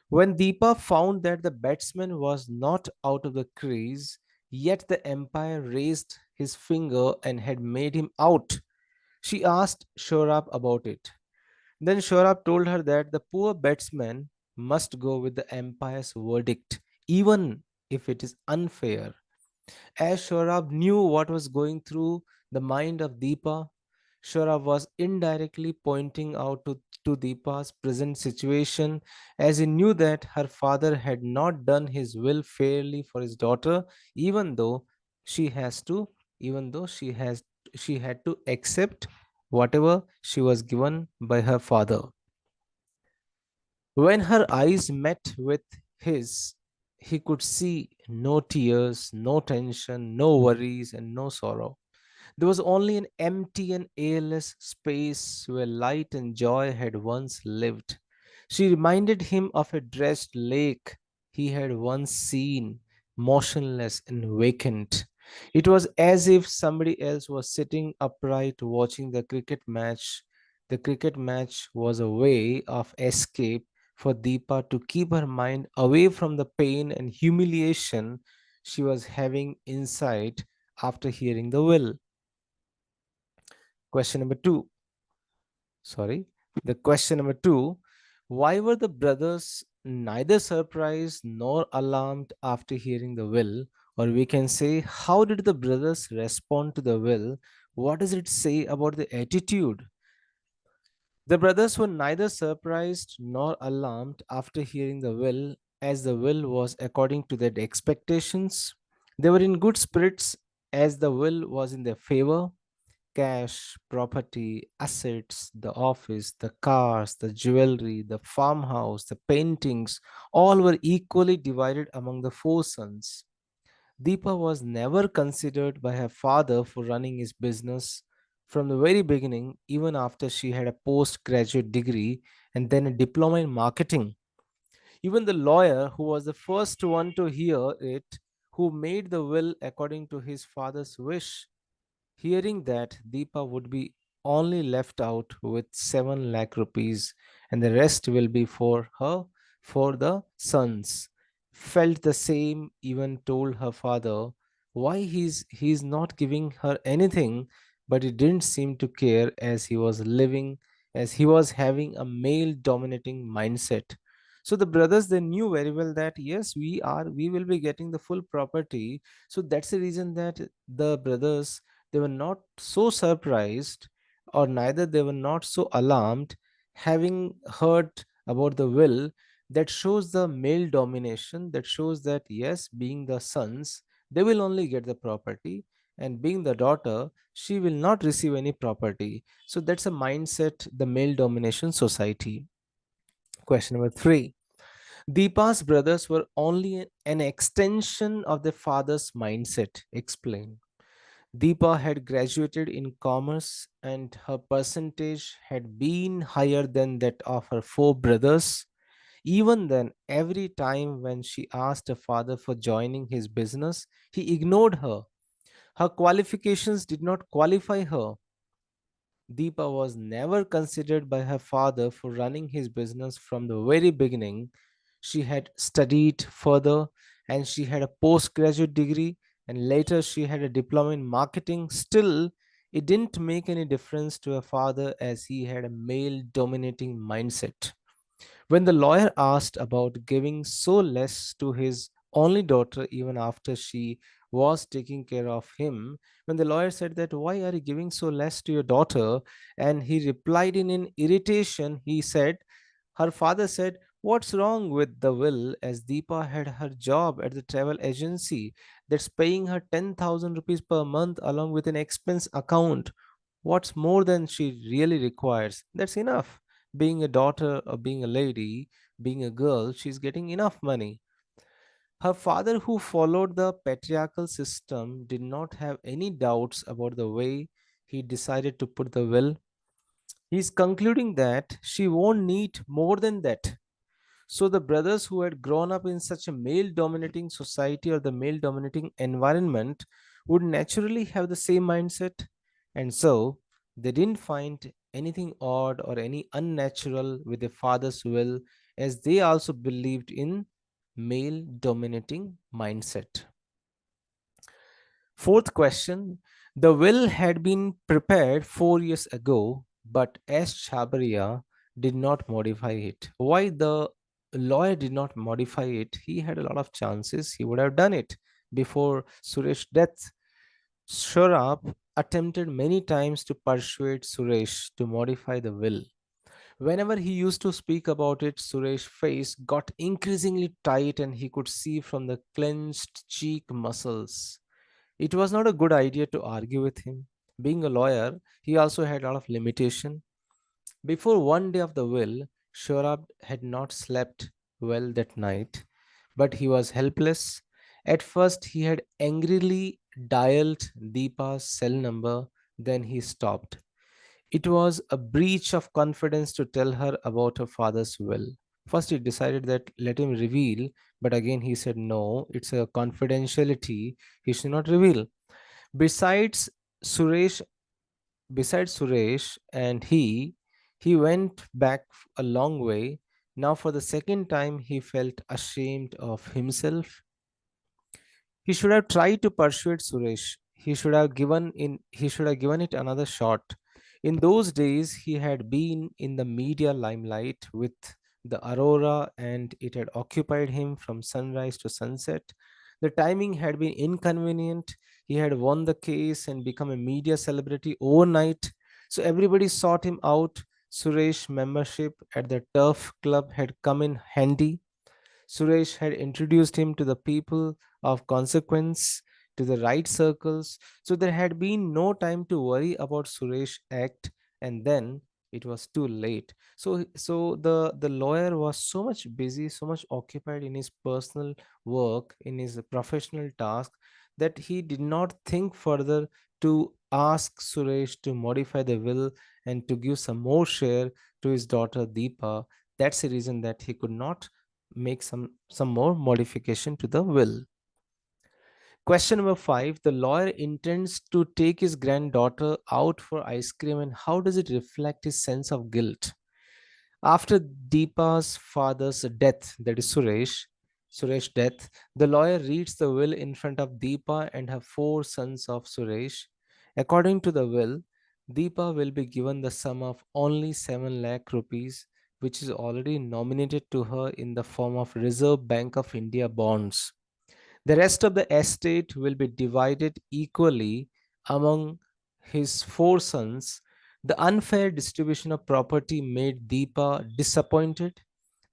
Speaker 1: When Deepa found that the batsman was not out of the crease, yet the umpire raised his finger and had made him out, she asked Shorab about it. Then Shorab told her that the poor batsman must go with the umpire's verdict, even if it is unfair. As Shorab knew what was going through the mind of Deepa, Shorab was indirectly pointing out to Deepa's present situation, as he knew that her father had not done his will fairly for his daughter, even though she has to, even though she had to accept whatever she was given by her father. When her eyes met with his, he could see no tears, no tension, no worries, and no sorrow. There was only an empty and airless space where light and joy had once lived. She reminded him of a dressed lake he had once seen, motionless and vacant. It was as if somebody else was sitting upright watching the cricket match. The cricket match was a way of escape for Deepa to keep her mind away from the pain and humiliation she was having inside after hearing the will. Question number two. Sorry. The question number two. Why were the brothers neither surprised nor alarmed after hearing the will? Or we can say, how did the brothers respond to the will? What does it say about the attitude? The brothers were neither surprised nor alarmed after hearing the will, as the will was according to their expectations. They were in good spirits as the will was in their favor. Cash, property, assets, the office, the cars, the jewelry, the farmhouse, the paintings, all were equally divided among the four sons. Deepa was never considered by her father for running his business from the very beginning, even after she had a postgraduate degree and then a diploma in marketing. Even the lawyer, who was the first one to hear it, who made the will according to his father's wish, hearing that Deepa would be only left out with 7 lakh rupees and the rest will be for her, for the sons, felt the same, even told her father why he's not giving her anything, but he didn't seem to care as he was having a male dominating mindset. So the brothers, they knew very well that yes, we will be getting the full property. So that's the reason that the brothers, they were not so surprised, or neither they were not so alarmed having heard about the will. That shows the male domination, that shows that yes, being the sons, they will only get the property, and being the daughter, she will not receive any property. So that's a mindset, the male domination society. Question number 3. Deepa's brothers were only an extension of their father's mindset. Explain. Deepa had graduated in commerce and her percentage had been higher than that of her four brothers. Even then, every time when she asked her father for joining his business, he ignored her. Her qualifications did not qualify her. Deepa was never considered by her father for running his business from the very beginning. She had studied further and she had a postgraduate degree, and later she had a diploma in marketing. Still, it didn't make any difference to her father as he had a male dominating mindset. When the lawyer asked about giving so less to his only daughter, even after she was taking care of him, when the lawyer said that, "Why are you giving so less to your daughter?" and he replied in an irritation, he said, her father said, "What's wrong with the will?" As Deepa had her job at the travel agency that's paying her 10,000 rupees per month along with an expense account. What's more than she really requires? That's enough. Being a daughter or being a lady, being a girl, she's getting enough money. Her father, who followed the patriarchal system, did not have any doubts about the way he decided to put the will. He's concluding that she won't need more than that. So the brothers who had grown up in such a male dominating society or the male dominating environment would naturally have the same mindset. And so they didn't find anything odd or any unnatural with their father's will, as they also believed in male dominating mindset. Fourth question: the will had been prepared 4 years ago, but S. Chabaria did not modify it. Why the lawyer did not modify it? He had a lot of chances. He would have done it before Suresh's death. Shorab attempted many times to persuade Suresh to modify the will. Whenever he used to speak about it, Suresh's face got increasingly tight and he could see from the clenched cheek muscles. It was not a good idea to argue with him. Being a lawyer, he also had a lot of limitation. Before one day of the will, Shorab had not slept well that night, but he was helpless. At first, he had angrily dialed Deepa's cell number, then he stopped. It was a breach of confidence to tell her about her father's will. First, he decided that let him reveal, but again he said no, it's a confidentiality, he should not reveal. Besides Suresh, besides Suresh and he went back a long way. Now, for the second time, he felt ashamed of himself. He should have tried to persuade Suresh. He should have given it another shot. In those days he had been in the media limelight with the Aurora and it had occupied him from sunrise to sunset. The timing had been inconvenient. He had won the case and become a media celebrity overnight. So everybody sought him out. Suresh membership at the Turf Club had come in handy. Suresh had introduced him to the people of consequence, to the right circles, so there had been no time to worry about Suresh act, and then it was too late. So the lawyer was so much busy, so much occupied in his personal work, in his professional task, that he did not think further to ask Suresh to modify the will and to give some more share to his daughter Deepa. That's the reason that he could not make some more modification to the will. Question number 5: the lawyer intends to take his granddaughter out for ice cream, and how does it reflect his sense of guilt? After Deepa's father's death, that is Suresh death, the lawyer reads the will in front of Deepa and her four sons of Suresh. According to the will, Deepa will be given the sum of only 7 lakh rupees, which is already nominated to her in the form of Reserve Bank of India bonds. The rest of the estate will be divided equally among his four sons. The unfair distribution of property made Deepa disappointed.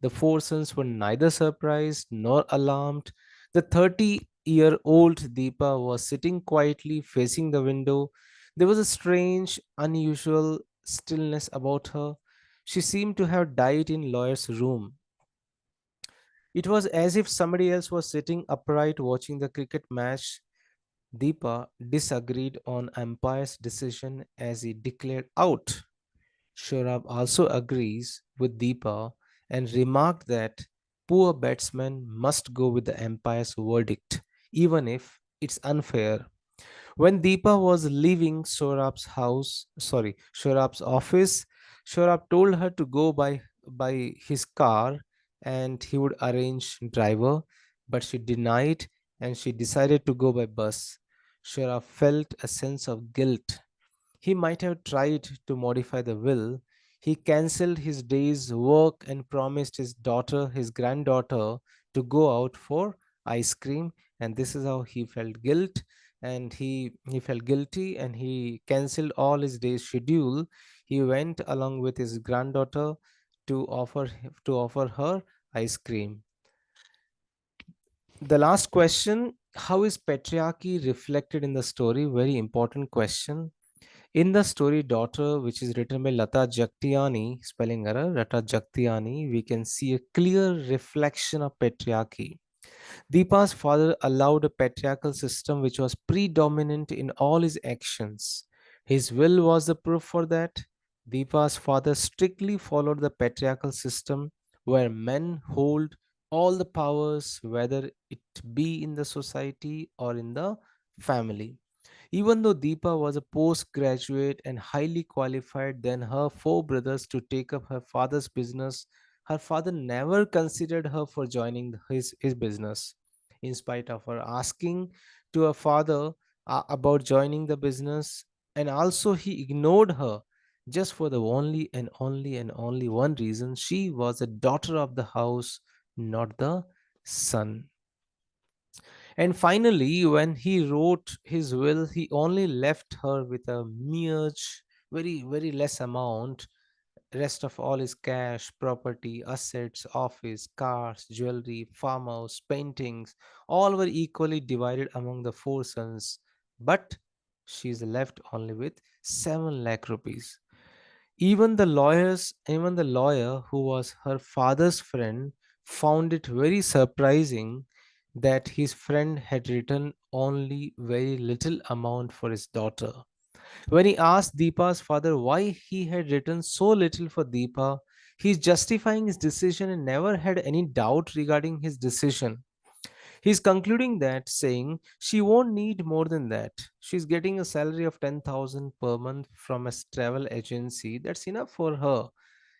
Speaker 1: The four sons were neither surprised nor alarmed. The 30-year-old Deepa was sitting quietly facing the window. There was a strange, unusual stillness about her. She seemed to have died in lawyer's room. It was as if somebody else was sitting upright watching the cricket match. Deepa disagreed on umpire's decision as he declared out. Shorab also agrees with Deepa and remarked that poor batsmen must go with the umpire's verdict, even if it's unfair. When Deepa was leaving Shorab's office, Shorab told her to go by his car and he would arrange driver, but she denied and she decided to go by bus. Shorab felt a sense of guilt. He might have tried to modify the will. He cancelled his day's work and promised his granddaughter, to go out for ice cream. And this is how he felt guilt. And he felt guilty and he cancelled all his day's schedule. He went along with his granddaughter to offer her ice cream. The last question: how is patriarchy reflected in the story? Very important question. In the story Daughter, which is written by Lata Jagtiani, spelling error, Lata Jagtiani, we can see a clear reflection of patriarchy. Deepa's father allowed a patriarchal system which was predominant in all his actions. His will was the proof for that. Deepa's father strictly followed the patriarchal system where men hold all the powers, whether it be in the society or in the family. Even though Deepa was a postgraduate and highly qualified than her four brothers to take up her father's business, her father never considered her for joining his business. In spite of her asking to her father about joining the business, and also he ignored her just for the only one reason: she was a daughter of the house, not the son. And finally, when he wrote his will, he only left her with a mere, very less amount. Rest of all his cash, property, assets, office, cars, jewelry, farmhouse, paintings, all were equally divided among the four sons. But she is left only with 7 lakh rupees. Even the lawyer who was her father's friend found it very surprising that his friend had written only very little amount for his daughter. When he asked Deepa's father why he had written so little for Deepa, he is justifying his decision and never had any doubt regarding his decision. He's concluding that saying she won't need more than that. She's getting a salary of 10,000 per month from a travel agency. That's enough for her.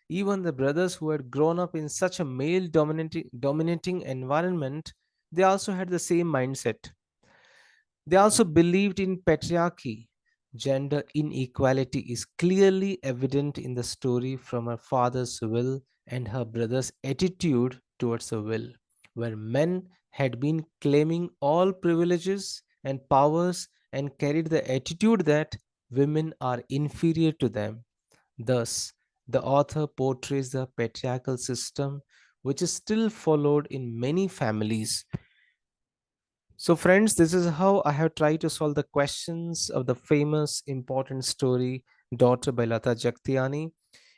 Speaker 1: Even the brothers who had grown up in such a male dominating environment, they also had the same mindset. They also believed in patriarchy. Gender inequality is clearly evident in the story from her father's will and her brother's attitude towards the will, where men had been claiming all privileges and powers and carried the attitude that women are inferior to them. Thus, the author portrays the patriarchal system which is still followed in many families. So, friends, this is how I have tried to solve the questions of the famous important story Daughter by Lata Jagtiani.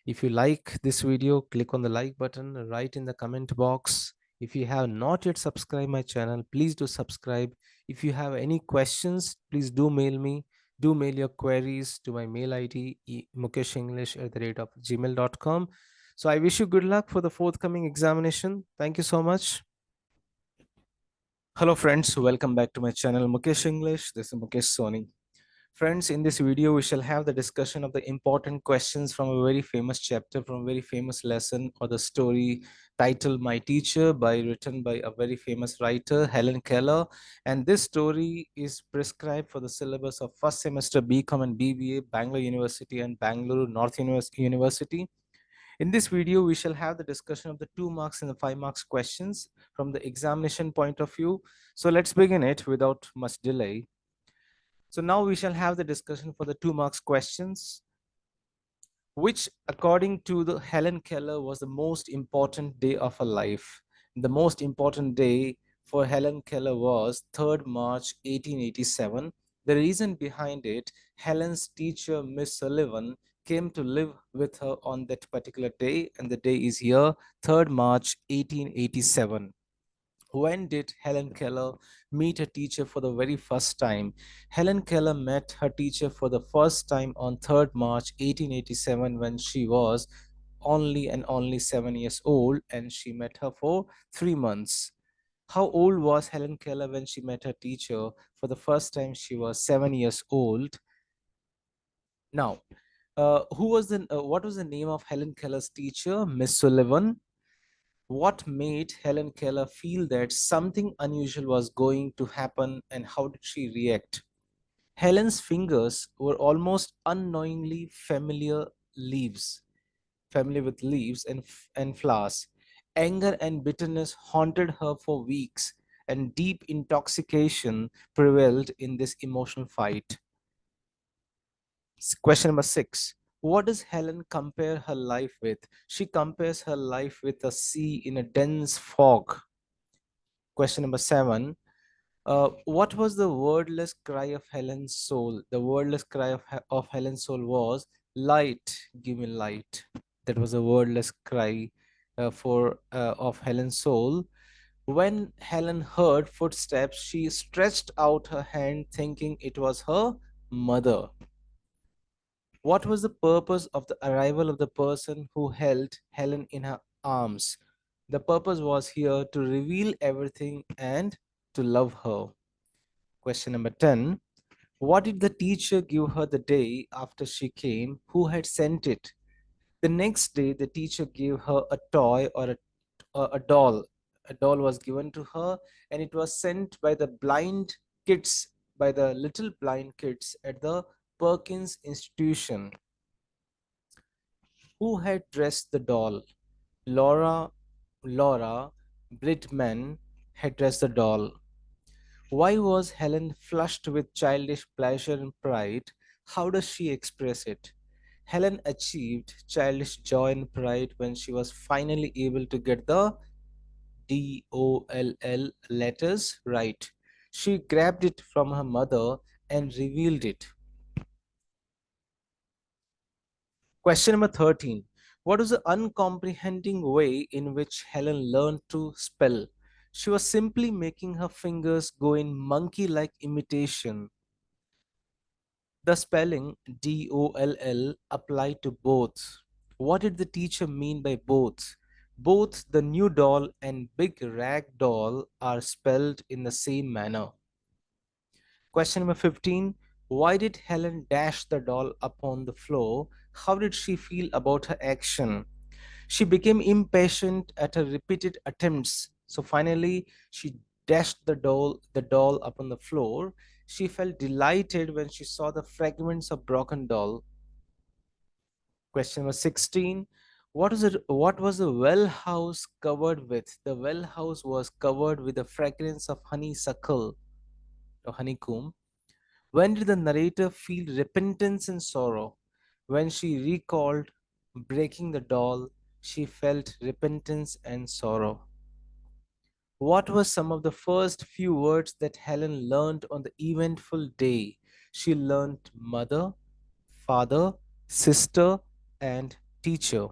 Speaker 1: If you like this video, click on the like button, write in the comment box. If you have not yet subscribed my channel, please do subscribe. If you have any questions, please do mail me. Do mail your queries to my mail ID, mukeshenglish@gmail.com. So I wish you good luck for the forthcoming examination. Thank you so much. Hello friends, welcome back to my channel Mukesh English. This is Mukesh Soni. Friends, in this video we shall have the discussion of the important questions from a very famous chapter, from a very famous lesson or the story titled My Teacher, written by a very famous writer, Helen Keller. And this story is prescribed for the syllabus of first semester BCom and BBA, Bangalore University and Bangalore North University. In this video, we shall have the discussion of the 2 marks and the 5 marks questions from the examination point of view. So let's begin it without much delay. So now we shall have the discussion for the 2 marks questions, which according to the Helen Keller was the most important day of her life. The most important day for Helen Keller was 3rd March 1887. The reason behind it: Helen's teacher, Miss Sullivan, came to live with her on that particular day, and the day is here, 3rd March 1887. When did Helen Keller meet her teacher for the very first time? Helen Keller met her teacher for the first time on 3rd March 1887 when she was only and only 7 years old, and she met her for 3 months. How old was Helen Keller when she met her teacher for the first time? She was 7 years old. Now, what was the name of Helen Keller's teacher? Miss Sullivan. What made Helen Keller feel that something unusual was going to happen, and how did she react? Helen's fingers were almost unknowingly familiar with leaves and flowers. Anger and bitterness haunted her for weeks, and deep intoxication prevailed in this emotional fight. Question number 6. What does Helen compare her life with? She compares her life with a sea in a dense fog. Question number 7. What was the wordless cry of Helen's soul? The wordless cry of Helen's soul was, "Light, give me light." That was a wordless cry of Helen's soul. When Helen heard footsteps, she stretched out her hand, thinking it was her mother. What was the purpose of the arrival of the person who held Helen in her arms? The purpose was here to reveal everything and to love her. Question number 10. What did the teacher give her the day after she came? Who had sent it? The next day, the teacher gave her a toy or a doll. A doll was given to her, and it was sent by the blind kids, by the little blind kids at the Perkins Institution. Who had dressed the doll? Laura Bridgman had dressed the doll. Why was Helen flushed with childish pleasure and pride? How does she express it? Helen achieved childish joy and pride when she was finally able to get the DOLL letters right. She grabbed it from her mother and revealed it. Question number 13. What was the uncomprehending way in which Helen learned to spell? She was simply making her fingers go in monkey like imitation. The spelling DOLL applied to both. What did the teacher mean by both? Both the new doll and big rag doll are spelled in the same manner. Question number 15. Why did Helen dash the doll upon the floor? How did she feel about her action? She became impatient at her repeated attempts. So finally, she dashed the doll upon the floor. She felt delighted when she saw the fragments of broken doll. Question number 16. What was the well house covered with? The well house was covered with the fragrance of honeysuckle or honeycomb. When did the narrator feel repentance and sorrow? When she recalled breaking the doll, she felt repentance and sorrow. What were some of the first few words that Helen learned on the eventful day? She learned mother, father, sister, and teacher.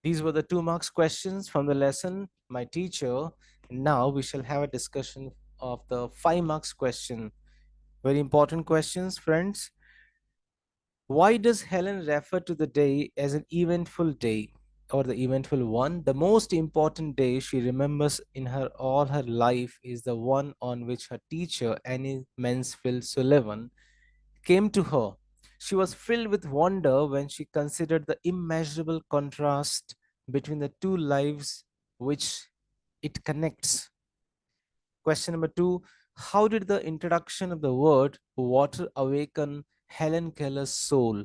Speaker 1: These were the 2 marks questions from the lesson, My Teacher. Now we shall have a discussion of the 5 marks question. Very important questions, friends. Why does Helen refer to the day as an eventful day or the eventful one? The most important day she remembers in her all her life is the one on which her teacher, Annie Mansfield Sullivan, came to her. She was filled with wonder when she considered the immeasurable contrast between the two lives which it connects. Question number 2. How did the introduction of the word water awaken Helen Keller's soul?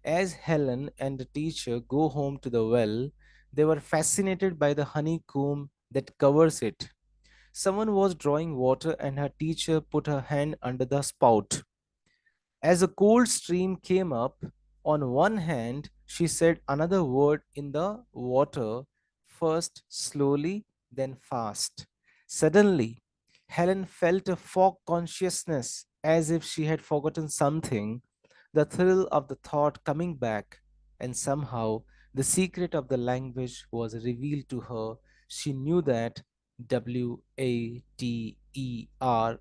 Speaker 1: As Helen and the teacher go home to the well, they were fascinated by the honeycomb that covers it. Someone was drawing water, and her teacher put her hand under the spout. As a cold stream came up, on one hand, she said another word in the water, first slowly, then fast. Suddenly, Helen felt a fog consciousness as if she had forgotten something, the thrill of the thought coming back, and somehow the secret of the language was revealed to her. She knew that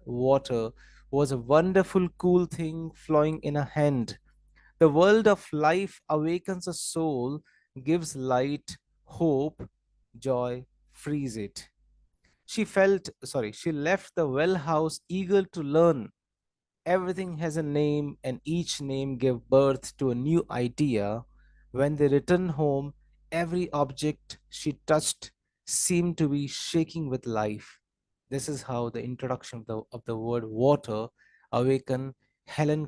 Speaker 1: water was a wonderful cool thing flowing in her hand. The world of life awakens a soul, gives light, hope, joy, frees it. She left the well house eager to learn. Everything has a name, and each name gave birth to a new idea. When they returned home, every object she touched seemed to be shaking with life. This is how the introduction of the word water awakened Helen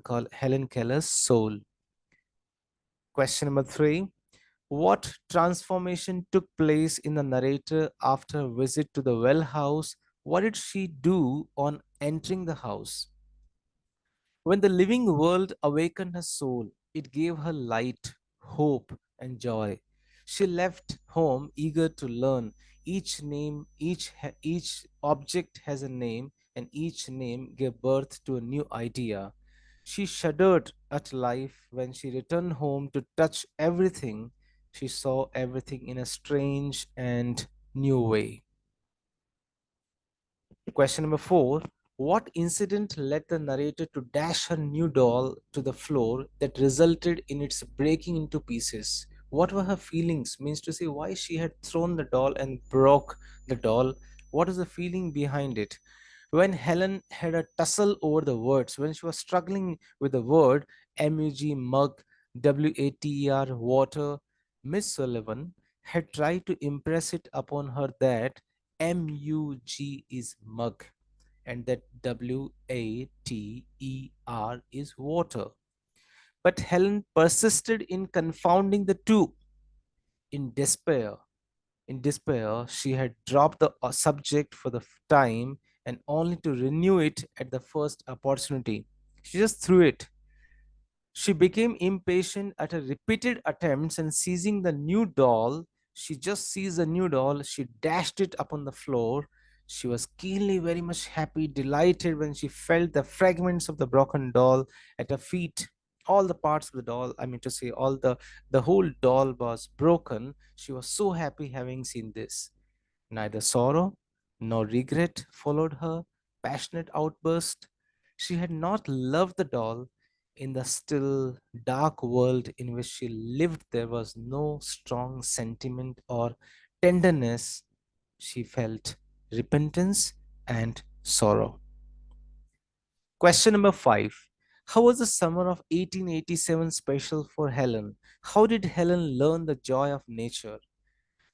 Speaker 1: Keller's soul. Question number three. What transformation took place in the narrator after a visit to the well house? What did she do on entering the house? When the living world awakened her soul, it gave her light, hope, and joy. She left home eager to learn. Each object has a name, and each name gave birth to a new idea. She shuddered at life when she returned home to touch everything. She saw everything in a strange and new way. Question number four. What incident led the narrator to dash her new doll to the floor that resulted in its breaking into pieces? What were her feelings? Means to say, why she had thrown the doll and broke the doll? What is the feeling behind it? When Helen had a tussle over the words, when she was struggling with the word MUG, mug, WATER, water, Miss Sullivan had tried to impress it upon her that MUG is mug and that WATER is water. But Helen persisted in confounding the two. In despair, she had dropped the subject for the time and only to renew it at the first opportunity. She just threw it. She became impatient at her repeated attempts and seizing the new doll, she just seized the new doll, she dashed it upon the floor. She was keenly very much happy, delighted when she felt the fragments of the broken doll at her feet. All the parts of the doll, I mean to say, the whole doll was broken. She was so happy having seen this. Neither sorrow nor regret followed her passionate outburst. She had not loved the doll. In the still, dark world in which she lived, there was no strong sentiment or tenderness. She felt repentance and sorrow. Question number five. How was the summer of 1887 special for Helen? How did Helen learn the joy of nature?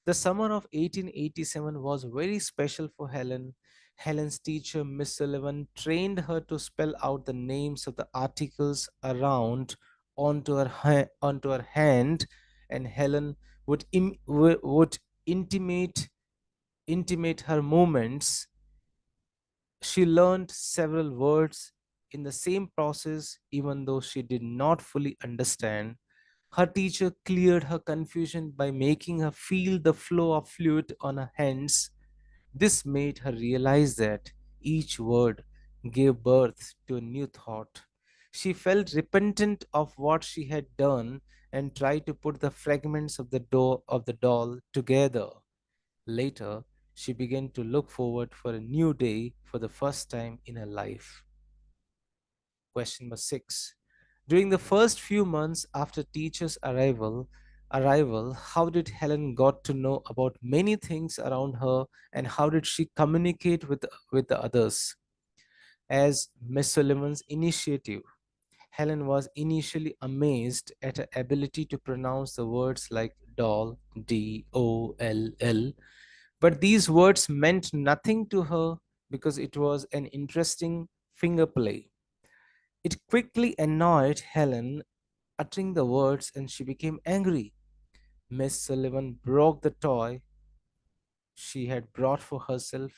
Speaker 1: The summer of 1887 was very special for Helen. Helen's teacher, Miss Sullivan, trained her to spell out the names of the articles around onto her hand, and Helen would intimate her movements. She learned several words in the same process, even though she did not fully understand. Her teacher cleared her confusion by making her feel the flow of fluid on her hands. This made her realize that each word gave birth to a new thought. She felt repentant of what she had done and tried to put the fragments of the doll together. Later, she began to look forward for a new day for the first time in her life. Question number 6. During the first few months after teacher's arrival, how did Helen got to know about many things around her and how did she communicate with the others? As Miss Sullivan's initiative, Helen was initially amazed at her ability to pronounce the words like doll, DOLL, but these words meant nothing to her because it was an interesting finger play. It quickly annoyed Helen uttering the words and she became angry. Miss Sullivan broke the toy she had brought for herself.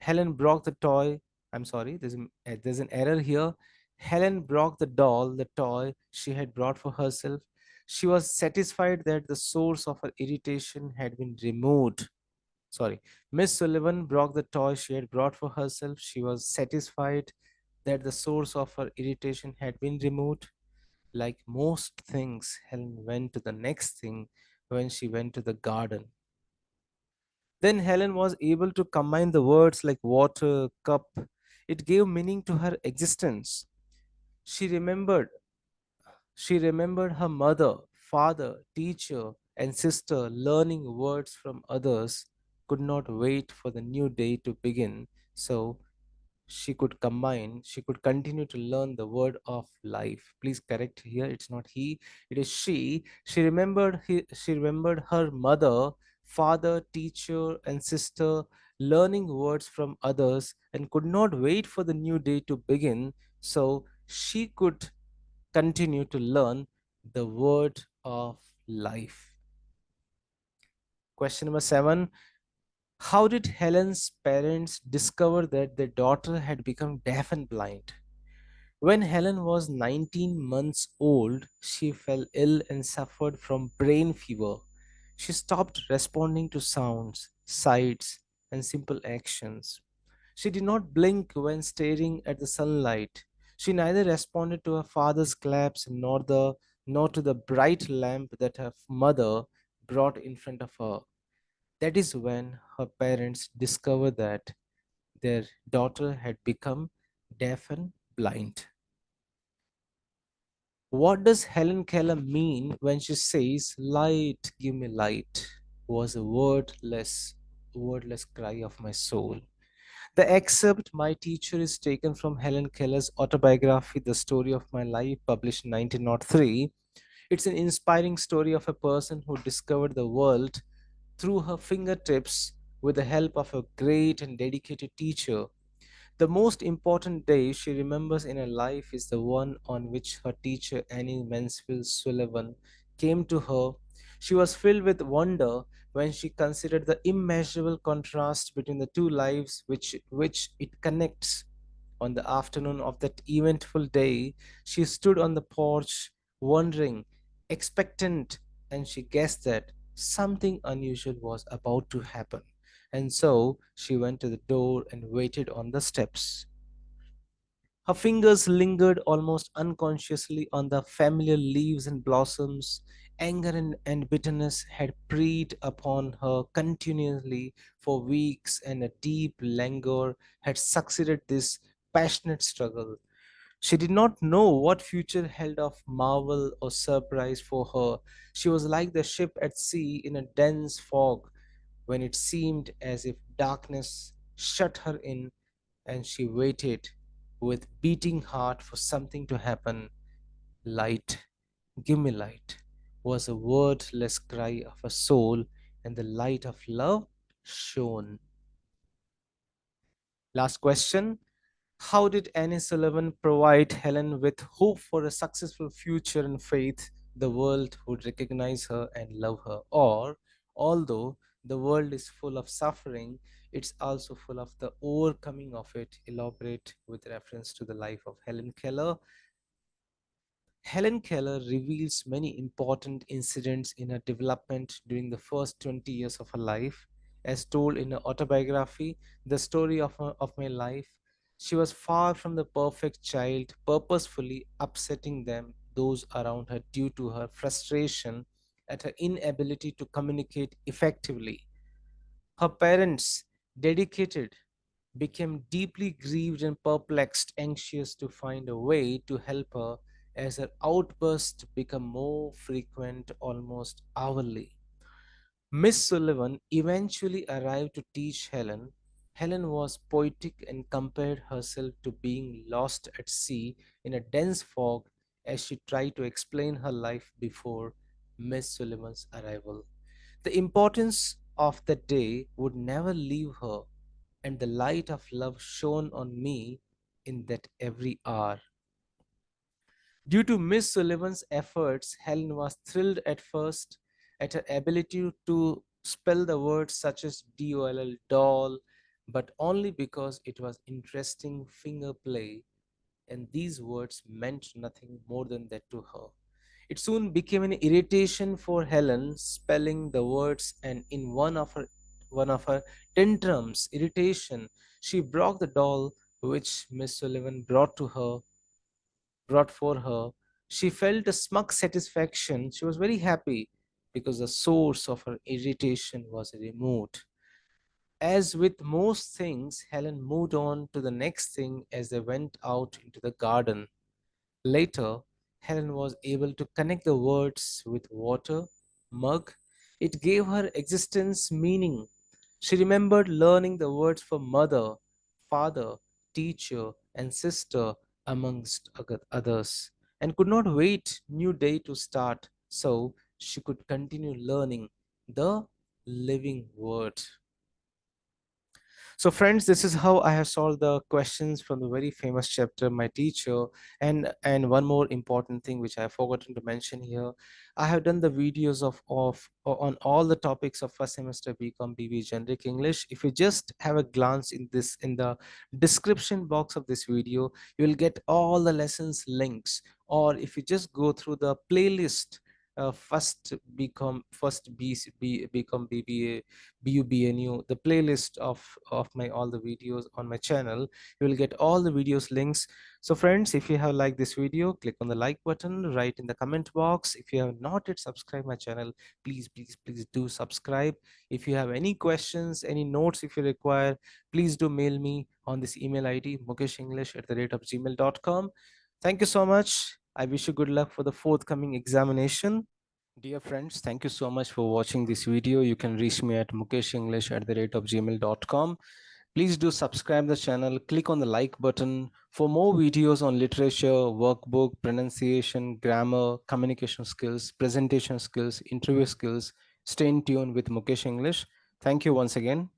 Speaker 1: Helen broke the toy. I'm sorry, there's an error here. Helen broke the doll, the toy she had brought for herself. She was satisfied that the source of her irritation had been removed. Sorry, Miss Sullivan broke the toy she had brought for herself. She was satisfied that the source of her irritation had been removed. Like most things, Helen went to the next thing when she went to the garden. Then Helen was able to combine the words like water, cup. It gave meaning to her existence. She remembered She remembered her mother, father, teacher, and sister learning words from others, could not wait for the new day to begin, so she could continue to learn the word of life. Please correct here, it's not he, it is she. She remembered her mother, father, teacher, and sister learning words from others and could not wait for the new day to begin, so she could continue to learn the word of life. Question number 7. How did Helen's parents discover that their daughter had become deaf and blind? When Helen was 19 months old, she fell ill and suffered from brain fever. She stopped responding to sounds, sights, and simple actions. She did not blink when staring at the sunlight. She neither responded to her father's claps nor to the bright lamp that her mother brought in front of her. That is when her parents discovered that their daughter had become deaf and blind. What does Helen Keller mean when she says, "Light, give me light," was a wordless cry of my soul? The excerpt my teacher is taken from Helen Keller's autobiography, The Story of My Life, published in 1903. It's an inspiring story of a person who discovered the world through her fingertips with the help of a great and dedicated teacher. The most important day she remembers in her life is the one on which her teacher, Annie Mansfield Sullivan, came to her. She was filled with wonder when she considered the immeasurable contrast between the two lives which it connects. On the afternoon of that eventful day, she stood on the porch, wondering, expectant, and she guessed that something unusual was about to happen. And so she went to the door and waited on the steps. Her fingers lingered almost unconsciously on the familiar leaves and blossoms. Anger and bitterness had preyed upon her continually for weeks, and a deep languor had succeeded this passionate struggle. She did not know what future held of marvel or surprise for her. She was like the ship at sea in a dense fog, when it seemed as if darkness shut her in, and she waited with beating heart for something to happen. Light, give me light, was a wordless cry of a soul, and the light of love shone. Last question. How did Annie Sullivan provide Helen with hope for a successful future and faith the world would recognize her and love her? Or, although the world is full of suffering, it's also full of the overcoming of it. Elaborate with reference to the life of Helen Keller. Helen Keller reveals many important incidents in her development during the first 20 years of her life. As told in her autobiography, The Story of My Life, she was far from the perfect child, purposefully upsetting those around her due to her frustration at her inability to communicate effectively. Her parents, dedicated, became deeply grieved and perplexed, anxious to find a way to help her as her outbursts became more frequent, almost hourly. Miss Sullivan eventually arrived to teach Helen. Helen was poetic and compared herself to being lost at sea in a dense fog as she tried to explain her life before Miss Sullivan's arrival. The importance of that day would never leave her, and the light of love shone on me in that every hour. Due to Miss Sullivan's efforts, Helen was thrilled at first at her ability to spell the words such as DOLL, doll, but only because it was interesting finger play, and these words meant nothing more than that to her. It soon became an irritation for Helen, spelling the words, and in one of her tantrums, irritation, she broke the doll which Miss Sullivan brought for her. She felt a smug satisfaction. She was very happy because the source of her irritation was removed. As with most things, Helen moved on to the next thing as they went out into the garden. Later, Helen was able to connect the words with water, mug. It gave her existence meaning. She remembered learning the words for mother, father, teacher, and sister, amongst others, and could not wait new day to start so she could continue learning the living word. So, friends, this is how I have solved the questions from the very famous chapter, My Teacher. And one more important thing which I have forgotten to mention here, I have done the videos of on all the topics of first semester BCom BB Generic English. If you just have a glance in the description box of this video, you will get all the lessons links. Or if you just go through the playlist, first BCom, first BCom BBA BUBNU, the playlist of my all the videos on my channel. You will get all the videos links. So friends, if you have liked this video, click on the like button, write in the comment box. If you have not yet subscribed my channel, please do subscribe. If you have any questions, any notes if you require, please do mail me on this email ID, mukeshenglish@gmail.com. Thank you so much. I wish you good luck for the forthcoming examination. Dear friends, thank you so much for watching this video. You can reach me at mukeshenglish@gmail.com. Please do subscribe the channel, click on the like button for more videos on literature, workbook, pronunciation, grammar, communication skills, presentation skills, interview skills. Stay in tune with Mukesh English. Thank you once again.